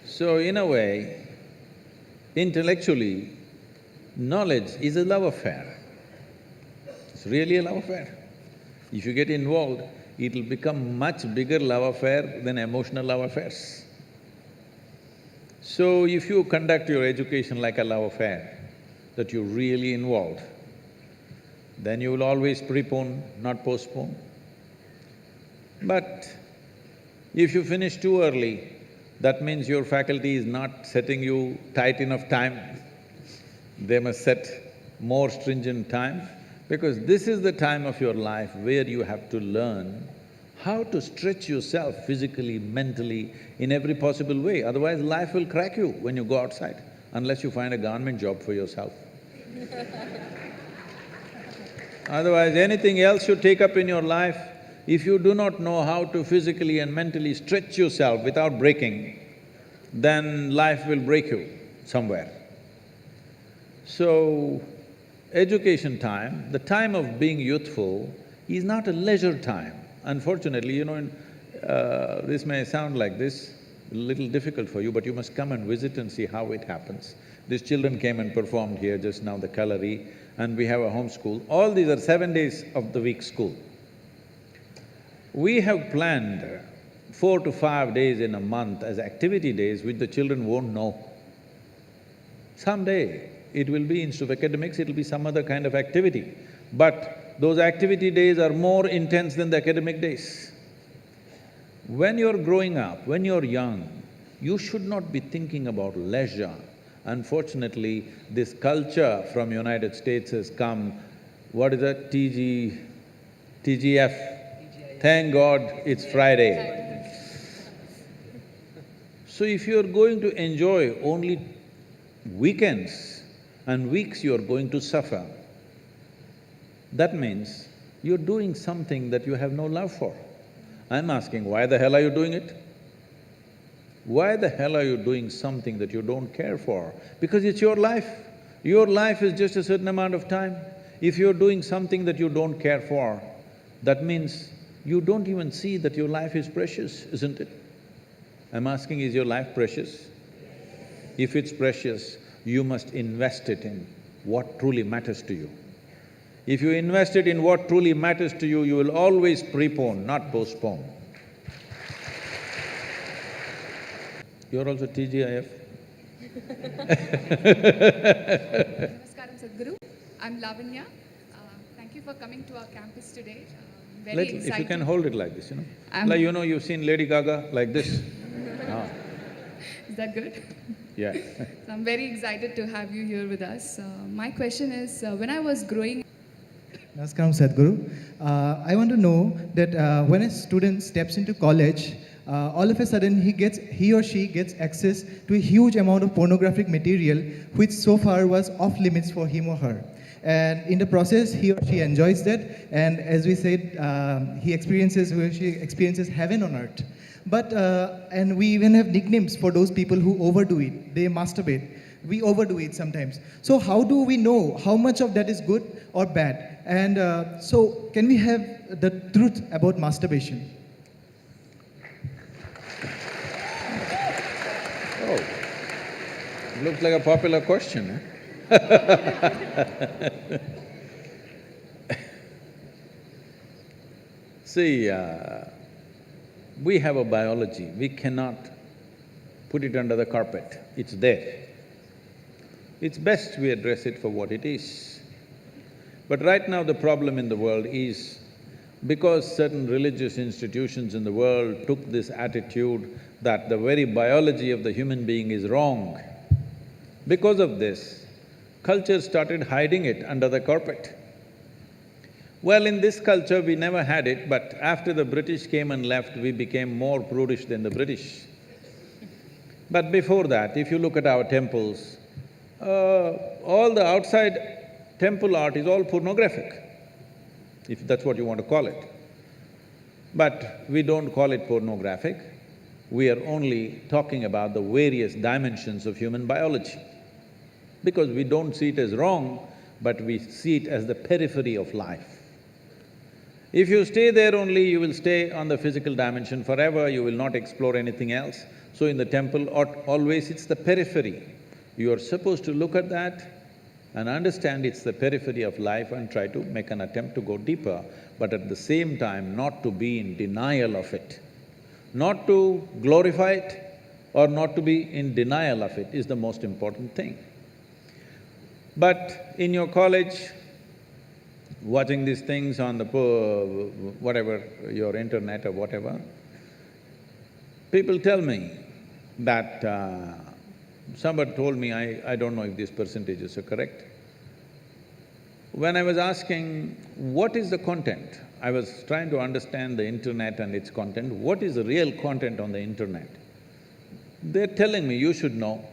So in a way, intellectually, knowledge is a love affair. It's really a love affair. If you get involved, it'll become much bigger love affair than emotional love affairs. So if you conduct your education like a love affair, that you're really involved, then you will always prepone, not postpone. But if you finish too early, that means your faculty is not setting you tight enough time. They must set more stringent time, because this is the time of your life where you have to learn how to stretch yourself physically, mentally, in every possible way. Otherwise, life will crack you when you go outside, unless you find a government job for yourself. Otherwise, anything else you take up in your life, if you do not know how to physically and mentally stretch yourself without breaking, then life will break you somewhere. So, education time, the time of being youthful, is not a leisure time. Unfortunately, this may sound like this, a little difficult for you, but you must come and visit and see how it happens. These children came and performed here just now, the Kalari, and we have a home school. All these are 7 days of the week school. We have planned 4 to 5 days in a month as activity days which the children won't know. Someday, it will be, instead of academics, it'll be some other kind of activity. But those activity days are more intense than the academic days. When you're growing up, when you're young, you should not be thinking about leisure. Unfortunately, this culture from United States has come, what is that, TGF? Thank God it's Friday. So if you're going to enjoy only weekends and weeks, you're going to suffer. That means you're doing something that you have no love for. I'm asking, why the hell are you doing it? Why the hell are you doing something that you don't care for? Because it's your life. Your life is just a certain amount of time. If you're doing something that you don't care for, that means you don't even see that your life is precious, isn't it? I'm asking, is your life precious? If it's precious, you must invest it in what truly matters to you. If you invest it in what truly matters to you, you will always prepone, not postpone. You're also TGIF? Namaskaram, Sadhguru. I'm Lavanya. Thank you for coming to our campus today. Very excited. If you can hold it like this, I'm- you've seen Lady Gaga like this. Is that good? Yeah. So I'm very excited to have you here with us. My question is, when I was growing Namaskaram, Sadhguru. I want to know that when a student steps into college, all of a sudden he or she gets access to a huge amount of pornographic material which so far was off limits for him or her. And in the process, he or she enjoys that, and as we said, he or she experiences heaven on earth. But, and we even have nicknames for those people who overdo it. They masturbate. We overdo it sometimes. So how do we know how much of that is good or bad? And so can we have the truth about masturbation? Oh, looks like a popular question, eh? See, we have a biology, we cannot put it under the carpet, it's there. It's best we address it for what it is. But right now the problem in the world is, because certain religious institutions in the world took this attitude that the very biology of the human being is wrong, because of this, culture started hiding it under the carpet. Well, in this culture we never had it, but after the British came and left, we became more prudish than the British. But before that, if you look at our temples, all the outside temple art is all pornographic, if that's what you want to call it. But we don't call it pornographic, we are only talking about the various dimensions of human biology. Because we don't see it as wrong, but we see it as the periphery of life. If you stay there only, you will stay on the physical dimension forever, you will not explore anything else. So in the temple, always it's the periphery. You are supposed to look at that and understand it's the periphery of life and try to make an attempt to go deeper, but at the same time not to be in denial of it, not to glorify it, or not to be in denial of it is the most important thing. But in your college, watching these things on the whatever, your internet or whatever, people tell me that… somebody told me, I don't know if these percentages are correct. When I was asking, what is the content? I was trying to understand the internet and its content. What is the real content on the internet? They're telling me, you should know,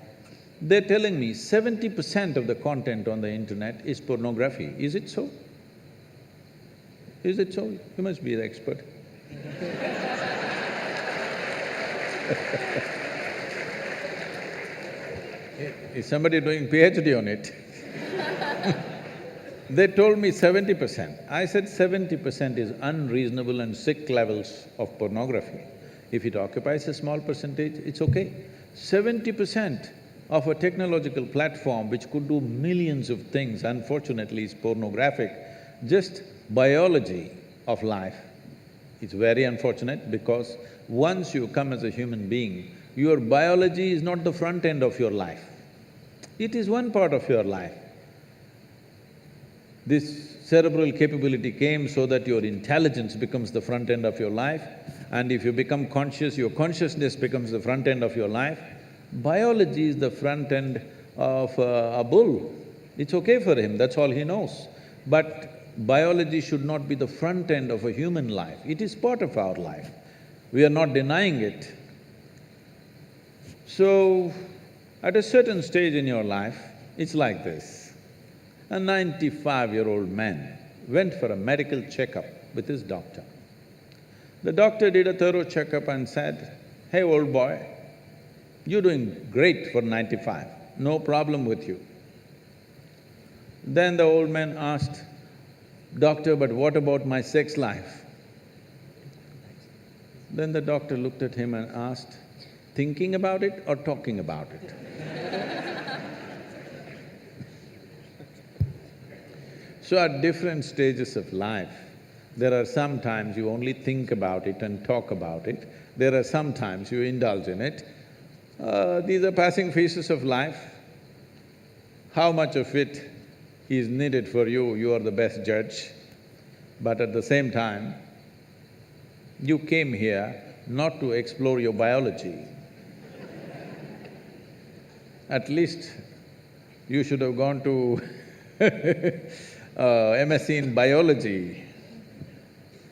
they're telling me 70% of the content on the internet is pornography. Is it so? Is it so? You must be the expert. Is somebody doing PhD on it? They told me 70%. I said 70% is unreasonable and sick levels of pornography. If it occupies a small percentage, it's okay. 70% of a technological platform which could do millions of things, unfortunately, is pornographic. Just biology of life. It's very unfortunate because once you come as a human being, your biology is not the front end of your life. It is one part of your life. This cerebral capability came so that your intelligence becomes the front end of your life, and if you become conscious, your consciousness becomes the front end of your life. Biology is the front end of a bull. It's okay for him, that's all he knows. But biology should not be the front end of a human life. It is part of our life. We are not denying it. So, at a certain stage in your life, it's like this. A 95-year-old man went for a medical checkup with his doctor. The doctor did a thorough checkup and said, "Hey, old boy, you're doing great for 95, no problem with you." Then the old man asked, "Doctor, but what about my sex life?" Then the doctor looked at him and asked, "Thinking about it or talking about it?" So at different stages of life, there are some times you only think about it and talk about it, there are some times you indulge in it. These are passing phases of life. How much of it is needed for you, you are the best judge. But at the same time, you came here not to explore your biology. At least you should have gone to MSc in biology.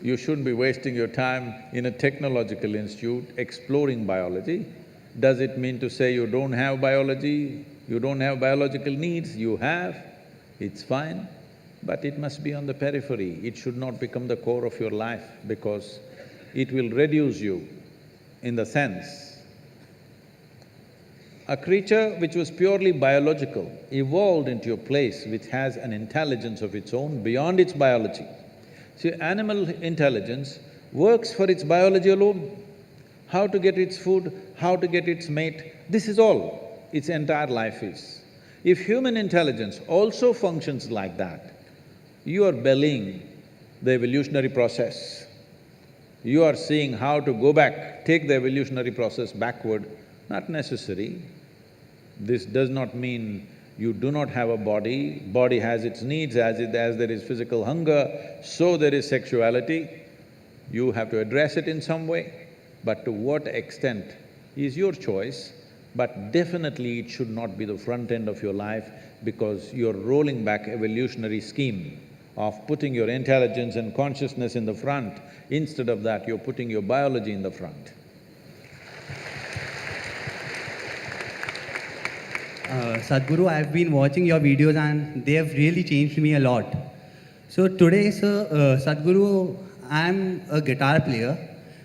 You shouldn't be wasting your time in a technological institute exploring biology. Does it mean to say you don't have biology, you don't have biological needs? You have, it's fine, but it must be on the periphery. It should not become the core of your life because it will reduce you in the sense a creature which was purely biological evolved into a place which has an intelligence of its own beyond its biology. See, animal intelligence works for its biology alone. How to get its food, how to get its mate, this is all its entire life is. If human intelligence also functions like that, you are bellying the evolutionary process. You are seeing how to go back, take the evolutionary process backward, not necessary. This does not mean you do not have a body, body has its needs, as there is physical hunger, so there is sexuality. You have to address it in some way, but to what extent is your choice, but definitely it should not be the front end of your life because you're rolling back evolutionary scheme of putting your intelligence and consciousness in the front. Instead of that, you're putting your biology in the front. Sadhguru, I've been watching your videos and they have really changed me a lot. So today, sir, Sadhguru, I'm a guitar player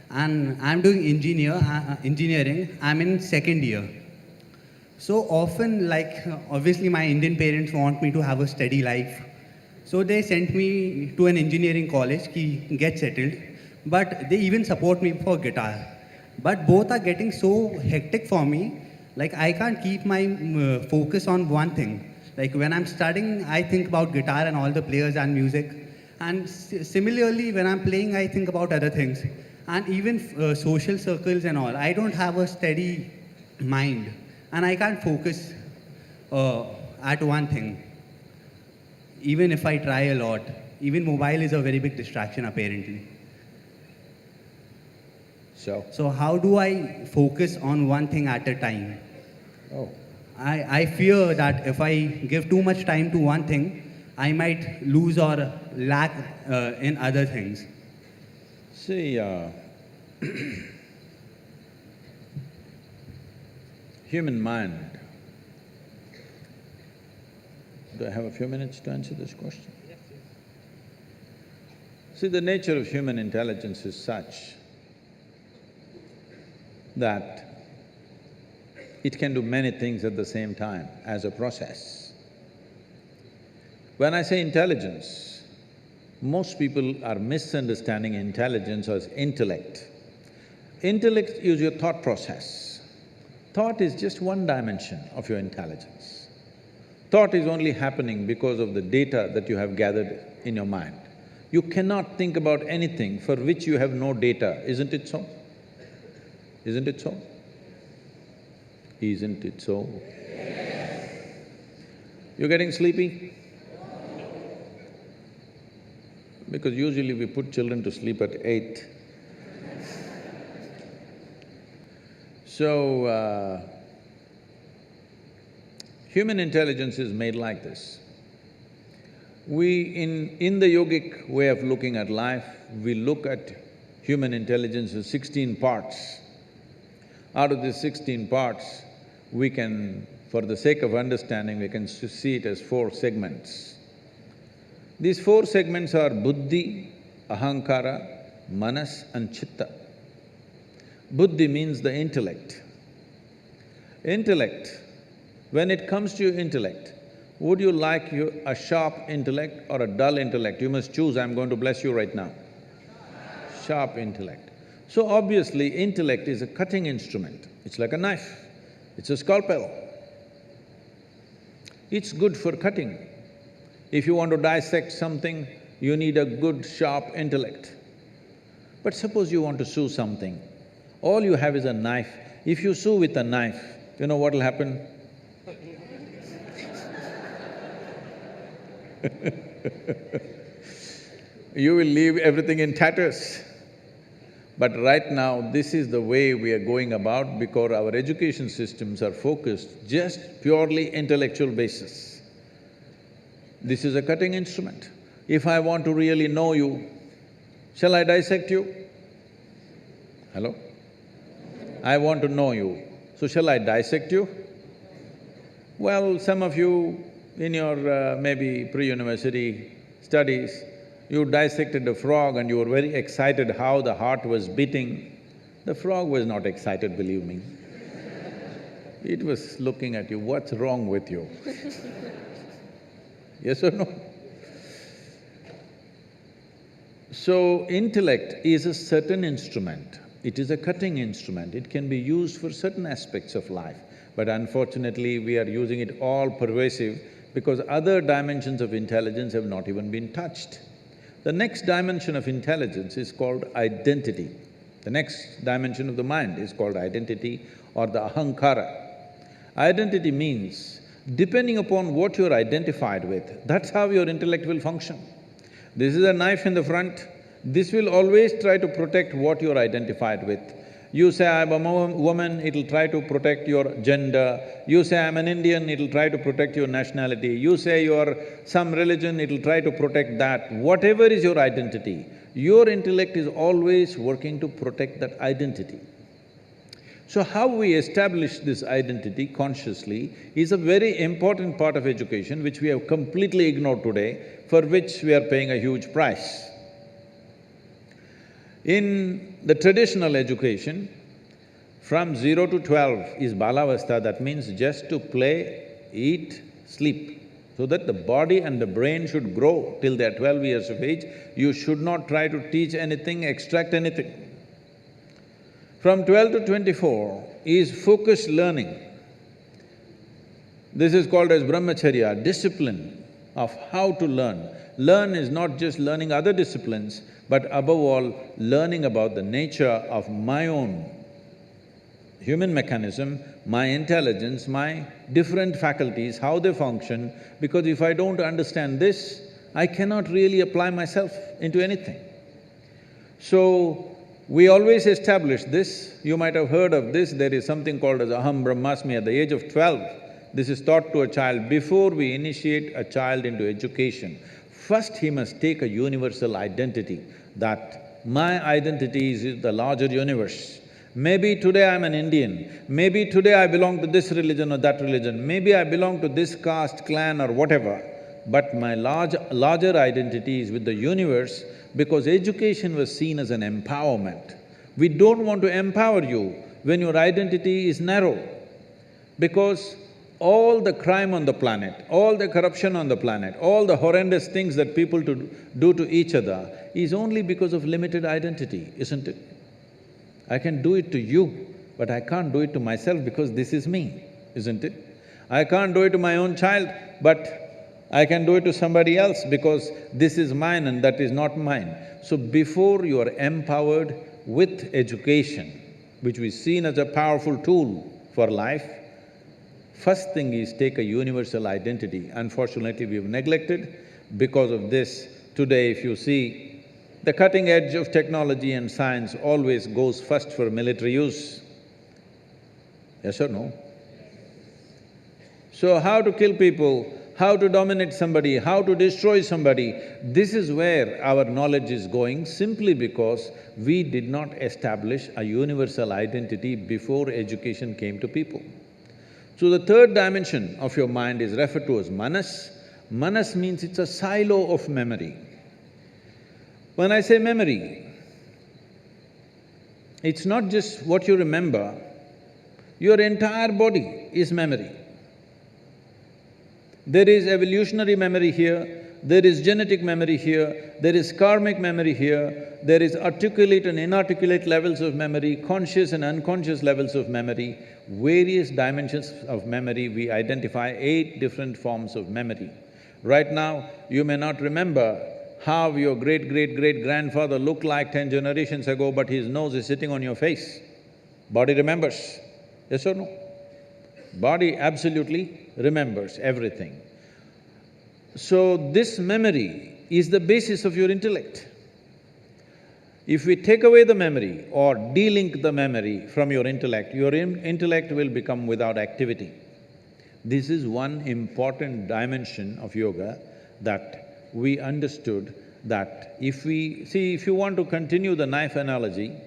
and I'm doing engineering. I'm in second year. So often, like, obviously my Indian parents want me to have a steady life. So they sent me to an engineering college, ki get settled, but they even support me for guitar. But both are getting so hectic for me, like I can't keep my focus on one thing. Like when I'm studying, I think about guitar and all the players and music. And similarly, when I'm playing, I think about other things. And even social circles and all. I don't have a steady mind, and I can't focus at one thing. Even if I try a lot, even mobile is a very big distraction apparently. So how do I focus on one thing at a time? Oh. I fear that if I give too much time to one thing, I might lose or lack in other things. See, human mind. Do I have a few minutes to answer this question? Yes. See, the nature of human intelligence is such that it can do many things at the same time as a process. When I say intelligence, most people are misunderstanding intelligence as intellect. Intellect is your thought process. Thought is just one dimension of your intelligence. Thought is only happening because of the data that you have gathered in your mind. You cannot think about anything for which you have no data, isn't it so? Isn't it so? Isn't it so? Yes. You're getting sleepy? Because usually we put children to sleep at 8. So, human intelligence is made like this. In the yogic way of looking at life, we look at human intelligence as 16 parts. Out of these 16 parts, we can, for the sake of understanding, we can see it as 4 segments. These 4 segments are buddhi, ahankara, manas and chitta. Buddhi means the intellect. Intellect, when it comes to your intellect, would you like a sharp intellect or a dull intellect? You must choose, I'm going to bless you right now. Sharp intellect. So obviously, intellect is a cutting instrument. It's like a knife, it's a scalpel. It's good for cutting. If you want to dissect something, you need a good, sharp intellect. But suppose you want to sew something, all you have is a knife. If you sew with a knife, you know what'll happen? You will leave everything in tatters. But right now, this is the way we are going about because our education systems are focused just purely intellectual basis. This is a cutting instrument. If I want to really know you, shall I dissect you? Hello? I want to know you, so shall I dissect you? Well, some of you in your maybe pre-university studies, you dissected a frog and you were very excited how the heart was beating. The frog was not excited, believe me. It was looking at you, what's wrong with you? Yes or no? So, intellect is a certain instrument. It is a cutting instrument. It can be used for certain aspects of life. But unfortunately, we are using it all pervasive because other dimensions of intelligence have not even been touched. The next dimension of intelligence is called identity. The next dimension of the mind is called identity or the ahankara. Identity means, depending upon what you're identified with, that's how your intellect will function. This is a knife in the front, this will always try to protect what you're identified with. You say, I'm a woman, it'll try to protect your gender. You say, I'm an Indian, it'll try to protect your nationality. You say you're some religion, it'll try to protect that. Whatever is your identity, your intellect is always working to protect that identity. So how we establish this identity consciously is a very important part of education which we have completely ignored today, for which we are paying a huge price. In the traditional education, from 0 to 12 is balavastha, that means just to play, eat, sleep. So that the body and the brain should grow till they're 12 years of age, you should not try to teach anything, extract anything. From 12 to 24 is focused learning. This is called as brahmacharya, discipline of how to learn. Learn is not just learning other disciplines, but above all, learning about the nature of my own human mechanism, my intelligence, my different faculties, how they function, because if I don't understand this, I cannot really apply myself into anything. So, we always establish this. You might have heard of this, there is something called as Aham Brahmasmi at the age of 12. This is taught to a child. Before we initiate a child into education, first he must take a universal identity, that my identity is the larger universe. Maybe today I'm an Indian, maybe today I belong to this religion or that religion, maybe I belong to this caste, clan or whatever, but my larger identity is with the universe, because education was seen as an empowerment. We don't want to empower you when your identity is narrow, because all the crime on the planet, all the corruption on the planet, all the horrendous things that people do to each other is only because of limited identity, isn't it? I can do it to you, but I can't do it to myself because this is me, isn't it? I can't do it to my own child, but I can do it to somebody else because this is mine and that is not mine. So before you are empowered with education, which is seen as a powerful tool for life, first thing is take a universal identity. Unfortunately, we've neglected. Because of this, today if you see, the cutting edge of technology and science always goes first for military use. Yes or no? So how to kill people, how to dominate somebody, how to destroy somebody, this is where our knowledge is going, simply because we did not establish a universal identity before education came to people. So the third dimension of your mind is referred to as manas. Manas means it's a silo of memory. When I say memory, it's not just what you remember, your entire body is memory. There is evolutionary memory here, there is genetic memory here, there is karmic memory here, there is articulate and inarticulate levels of memory, conscious and unconscious levels of memory, various dimensions of memory. We identify 8 different forms of memory. Right now, you may not remember how your great-great-great-grandfather looked like 10 generations ago, but his nose is sitting on your face. Body remembers, yes or no? Body absolutely remembers everything. So this memory is the basis of your intellect. If we take away the memory or de-link the memory from your intellect will become without activity. This is one important dimension of yoga that we understood, that if you want to continue the knife analogy,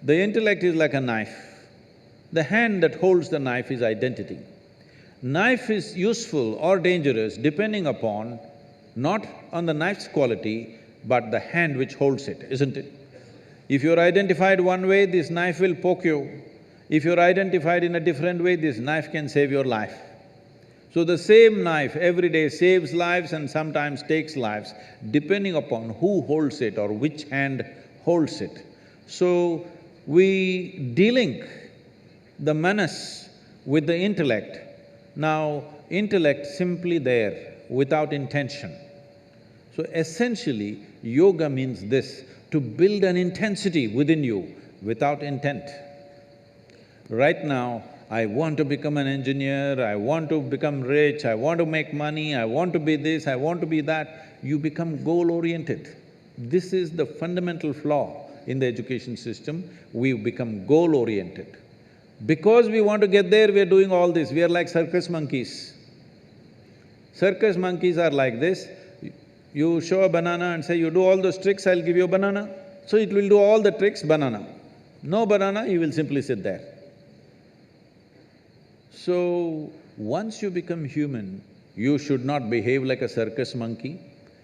the intellect is like a knife. The hand that holds the knife is identity. Knife is useful or dangerous depending upon, not on the knife's quality, but the hand which holds it, isn't it? If you're identified one way, this knife will poke you. If you're identified in a different way, this knife can save your life. So the same knife every day saves lives and sometimes takes lives, depending upon who holds it or which hand holds it. So we de-link the manas with the intellect. Now, intellect simply there, without intention. So essentially, yoga means this, to build an intensity within you without intent. Right now, I want to become an engineer, I want to become rich, I want to make money, I want to be this, I want to be that, you become goal-oriented. This is the fundamental flaw in the education system, we become goal-oriented. Because we want to get there, we are doing all this, we are like circus monkeys. Circus monkeys are like this, you show a banana and say, you do all those tricks, I'll give you a banana. So it will do all the tricks, banana. No banana, you will simply sit there. So, once you become human, you should not behave like a circus monkey.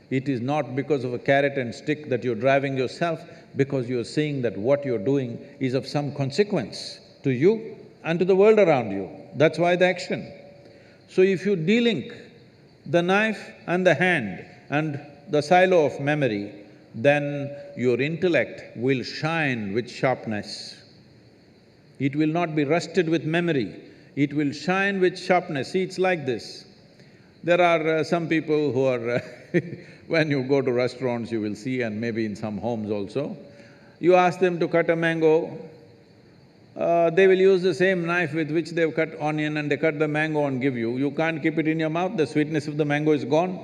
It is not because of a carrot and stick that you're driving yourself, because you're seeing that what you're doing is of some consequence to you and to the world around you. That's why the action. So if you de-link the knife and the hand and the silo of memory, then your intellect will shine with sharpness. It will not be rusted with memory, it will shine with sharpness. See, it's like this. There are some people who are when you go to restaurants, you will see, and maybe in some homes also, you ask them to cut a mango, They will use the same knife with which they've cut onion and they cut the mango and give you. You can't keep it in your mouth, the sweetness of the mango is gone.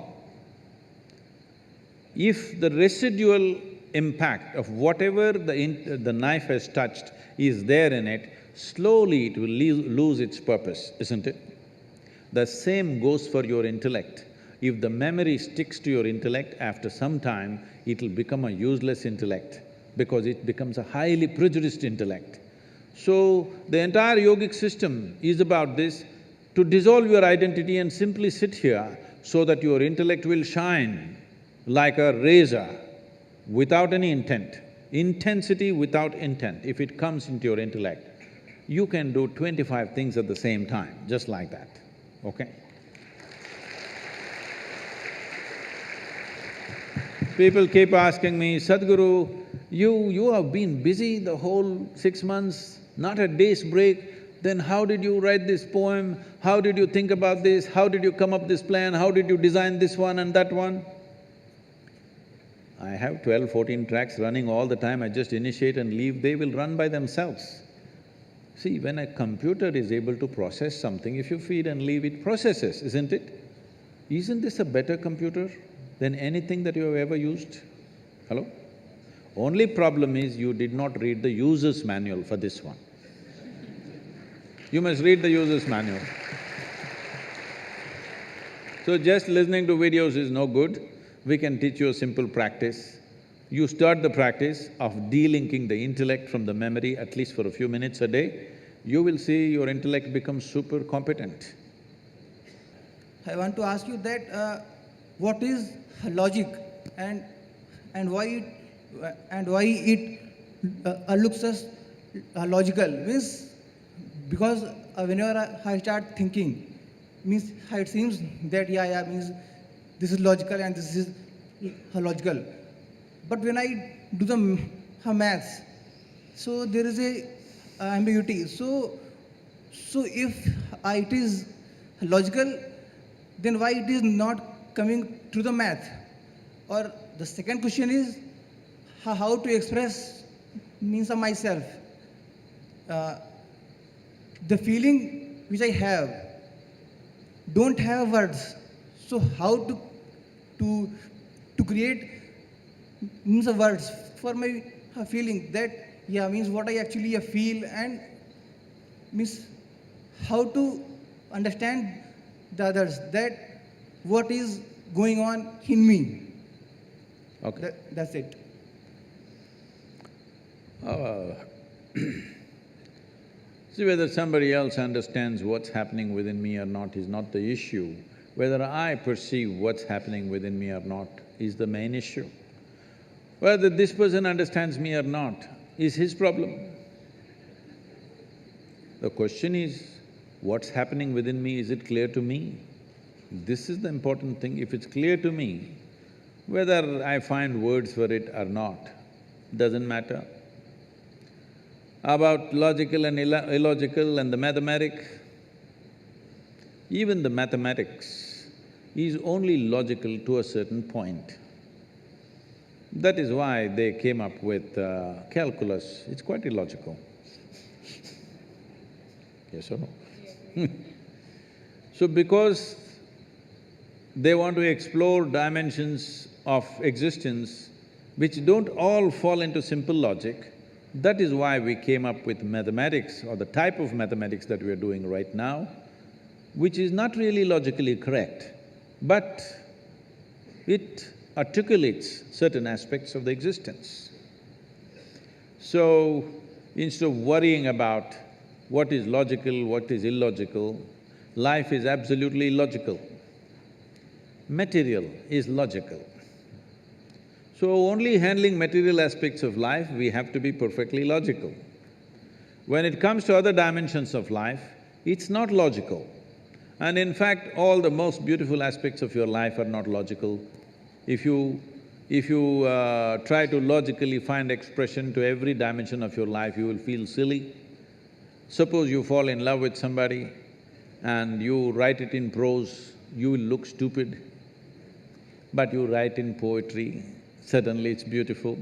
If the residual impact of whatever the knife has touched is there in it, slowly it will lose its purpose, isn't it? The same goes for your intellect. If the memory sticks to your intellect, after some time, it'll become a useless intellect because it becomes a highly prejudiced intellect. So, the entire yogic system is about this, to dissolve your identity and simply sit here so that your intellect will shine like a razor without any intent. Intensity without intent, if it comes into your intellect, you can do 25 things at the same time, just like that, okay? People keep asking me, Sadhguru, you have been busy the whole 6 months, not a day's break, then how did you write this poem? How did you think about this? How did you come up this plan? How did you design this one and that one? I have 12, 14 tracks running all the time, I just initiate and leave, they will run by themselves. See, when a computer is able to process something, if you feed and leave, it processes, isn't it? Isn't this a better computer than anything that you have ever used? Hello? Only problem is you did not read the user's manual for this one. You must read the user's manual. So just listening to videos is no good. We can teach you a simple practice. You start the practice of delinking the intellect from the memory at least for a few minutes a day, you will see your intellect becomes super competent. I want to ask you that what is logic and why it looks as logical? Means because whenever I start thinking, means it seems that means this is logical and this is logical. But when I do the maths, so there is a ambiguity. So if it is logical, then why it is not coming through the math? Or the second question is how to express means of myself. The feeling which I have don't have words. So how to create means of words for my feeling that means what I actually feel, and means how to understand the others, that what is going on in me. Okay. That's it. See, whether somebody else understands what's happening within me or not is not the issue. Whether I perceive what's happening within me or not is the main issue. Whether this person understands me or not is his problem. The question is, what's happening within me, is it clear to me? This is the important thing. If it's clear to me, whether I find words for it or not, doesn't matter. About logical and illogical and the mathematic, even the mathematics is only logical to a certain point. That is why they came up with calculus, it's quite illogical. Yes or no? So because they want to explore dimensions of existence which don't all fall into simple logic, that is why we came up with mathematics or the type of mathematics that we are doing right now, which is not really logically correct, but it articulates certain aspects of the existence. So, instead of worrying about what is logical, what is illogical, life is absolutely illogical. Material is logical. So only handling material aspects of life, we have to be perfectly logical. When it comes to other dimensions of life, it's not logical. And in fact, all the most beautiful aspects of your life are not logical. If you try to logically find expression to every dimension of your life, you will feel silly. Suppose you fall in love with somebody and you write it in prose, you will look stupid. But you write in poetry, suddenly it's beautiful,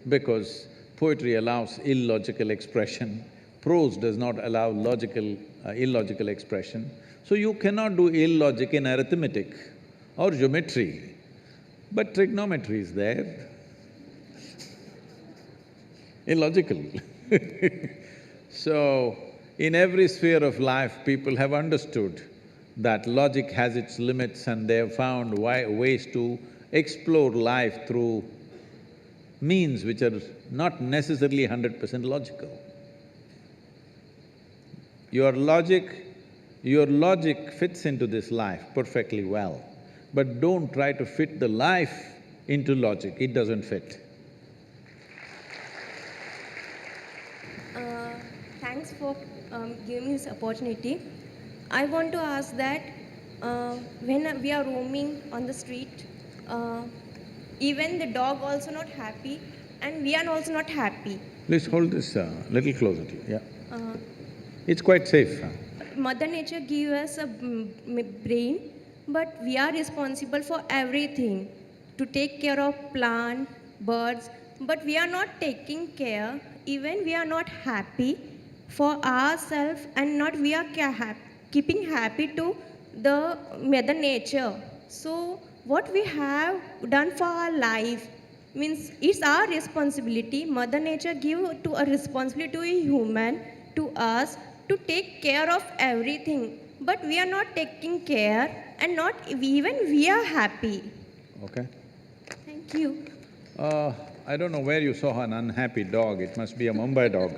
because poetry allows illogical expression. Prose does not allow illogical expression. So you cannot do illogic in arithmetic or geometry, but trigonometry is there. Illogical. So, in every sphere of life, people have understood that logic has its limits and they have found ways to explore life through means which are not necessarily 100% logical. Your logic fits into this life perfectly well, but don't try to fit the life into logic, it doesn't fit. Thanks for giving me this opportunity. I want to ask that when we are roaming on the street, even the dog also not happy and we are also not happy. Please hold this little closer to you, yeah. It's quite safe. Mother Nature gives us a brain, but we are responsible for everything, to take care of plant, birds, but we are not taking care, even we are not happy for ourselves and not we are keeping happy to the Mother Nature. So what we have done for our life means it's our responsibility. Mother Nature give to a responsibility to a human, to us, to take care of everything, but we are not taking care and not even we are happy. Okay. Thank you. I don't know where you saw an unhappy dog, it must be a Mumbai dog.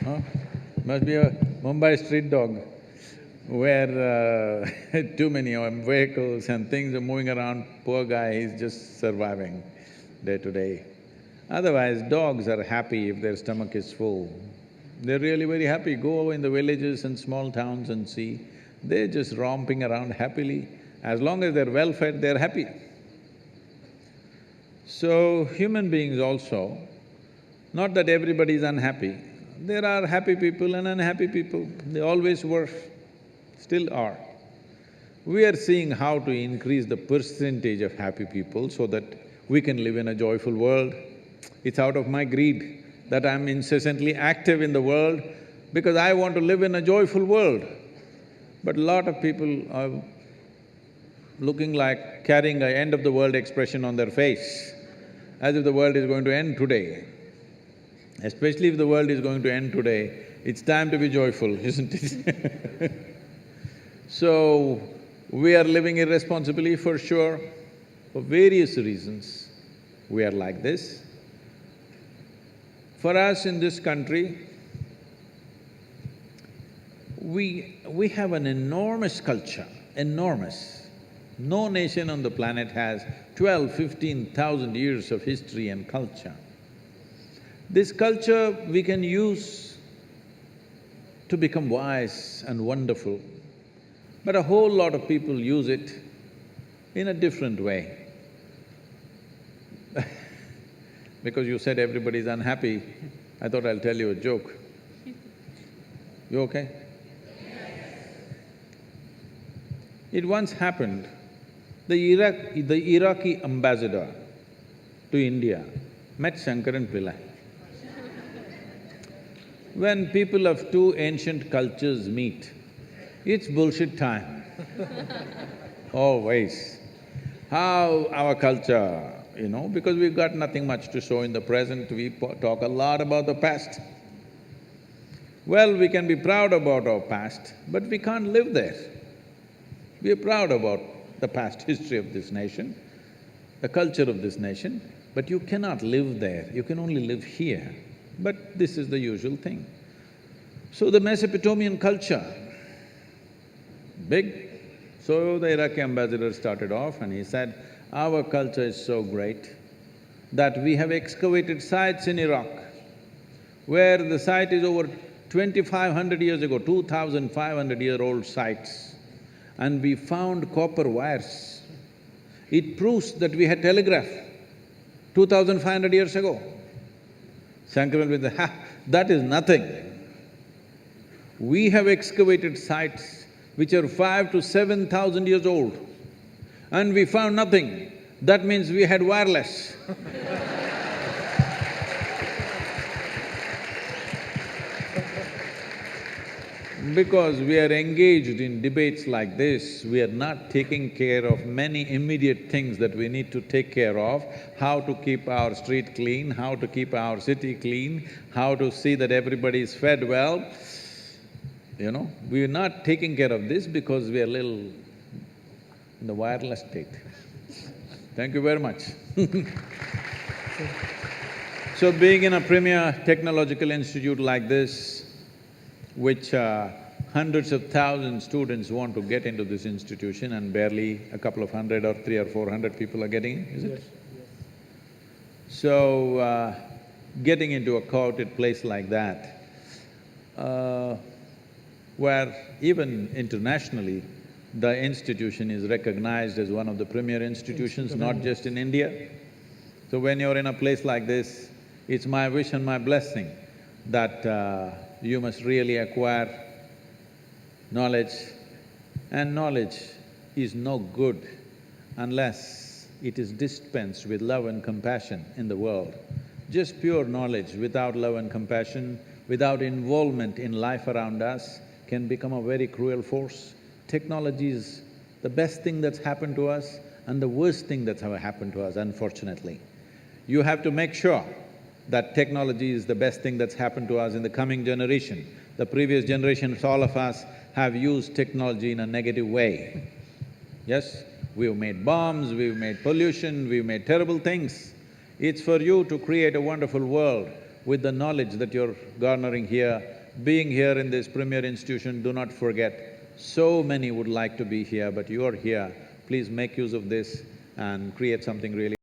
Huh? Must be a Mumbai street dog where too many vehicles and things are moving around. Poor guy, he's just surviving day to day. Otherwise, dogs are happy if their stomach is full. They're really very happy. Go in the villages and small towns and see, they're just romping around happily. As long as they're well-fed, they're happy. So, human beings also, not that everybody is unhappy, there are happy people and unhappy people, they always were, still are. We are seeing how to increase the percentage of happy people so that we can live in a joyful world. It's out of my greed that I'm incessantly active in the world because I want to live in a joyful world. But a lot of people are looking like carrying an end-of-the-world expression on their face, as if the world is going to end today. Especially if the world is going to end today, it's time to be joyful, isn't it? So, we are living irresponsibly for sure, for various reasons we are like this. For us in this country, we have an enormous culture, enormous. No nation on the planet has 12,000–15,000 years of history and culture. This culture we can use to become wise and wonderful, but a whole lot of people use it in a different way. Because you said everybody's unhappy, I thought I'll tell you a joke. You okay? It once happened, the Iraqi ambassador to India met Shankaran Pillai. When people of two ancient cultures meet, it's bullshit time. Always. How our culture, because we've got nothing much to show in the present, we talk a lot about the past. Well, we can be proud about our past, but we can't live there. We are proud about the past history of this nation, the culture of this nation, but you cannot live there, you can only live here. But this is the usual thing. So the Mesopotamian culture, big. So the Iraqi ambassador started off and he said, our culture is so great that we have excavated sites in Iraq where the site is over 2,500 years ago, 2,500-year-old sites, and we found copper wires. It proves that we had telegraph 2,500 years ago. Shankaran will say, "Ha, that is nothing. We have excavated sites which are 5,000 to 7,000 years old, and we found nothing. That means we had wireless." Because we are engaged in debates like this, we are not taking care of many immediate things that we need to take care of, how to keep our street clean, how to keep our city clean, how to see that everybody is fed well. You know, we are not taking care of this because we are little in the wireless state. Thank you very much. So being in a premier technological institute like this, which hundreds of thousands students want to get into this institution and barely a couple of hundred or 300 or 400 people are getting in, is it? Yes. So, getting into a coveted place like that, where even internationally, the institution is recognized as one of the premier institutions, not just in India. So when you're in a place like this, it's my wish and my blessing that you must really acquire knowledge, and knowledge is no good unless it is dispensed with love and compassion in the world. Just pure knowledge without love and compassion, without involvement in life around us, can become a very cruel force. Technology is the best thing that's happened to us and the worst thing that's ever happened to us, unfortunately. You have to make sure that technology is the best thing that's happened to us in the coming generation. The previous generations, all of us, have used technology in a negative way. Yes, we've made bombs, we've made pollution, we've made terrible things. It's for you to create a wonderful world with the knowledge that you're garnering here. Being here in this premier institution, do not forget, so many would like to be here, but you're here. Please make use of this and create something really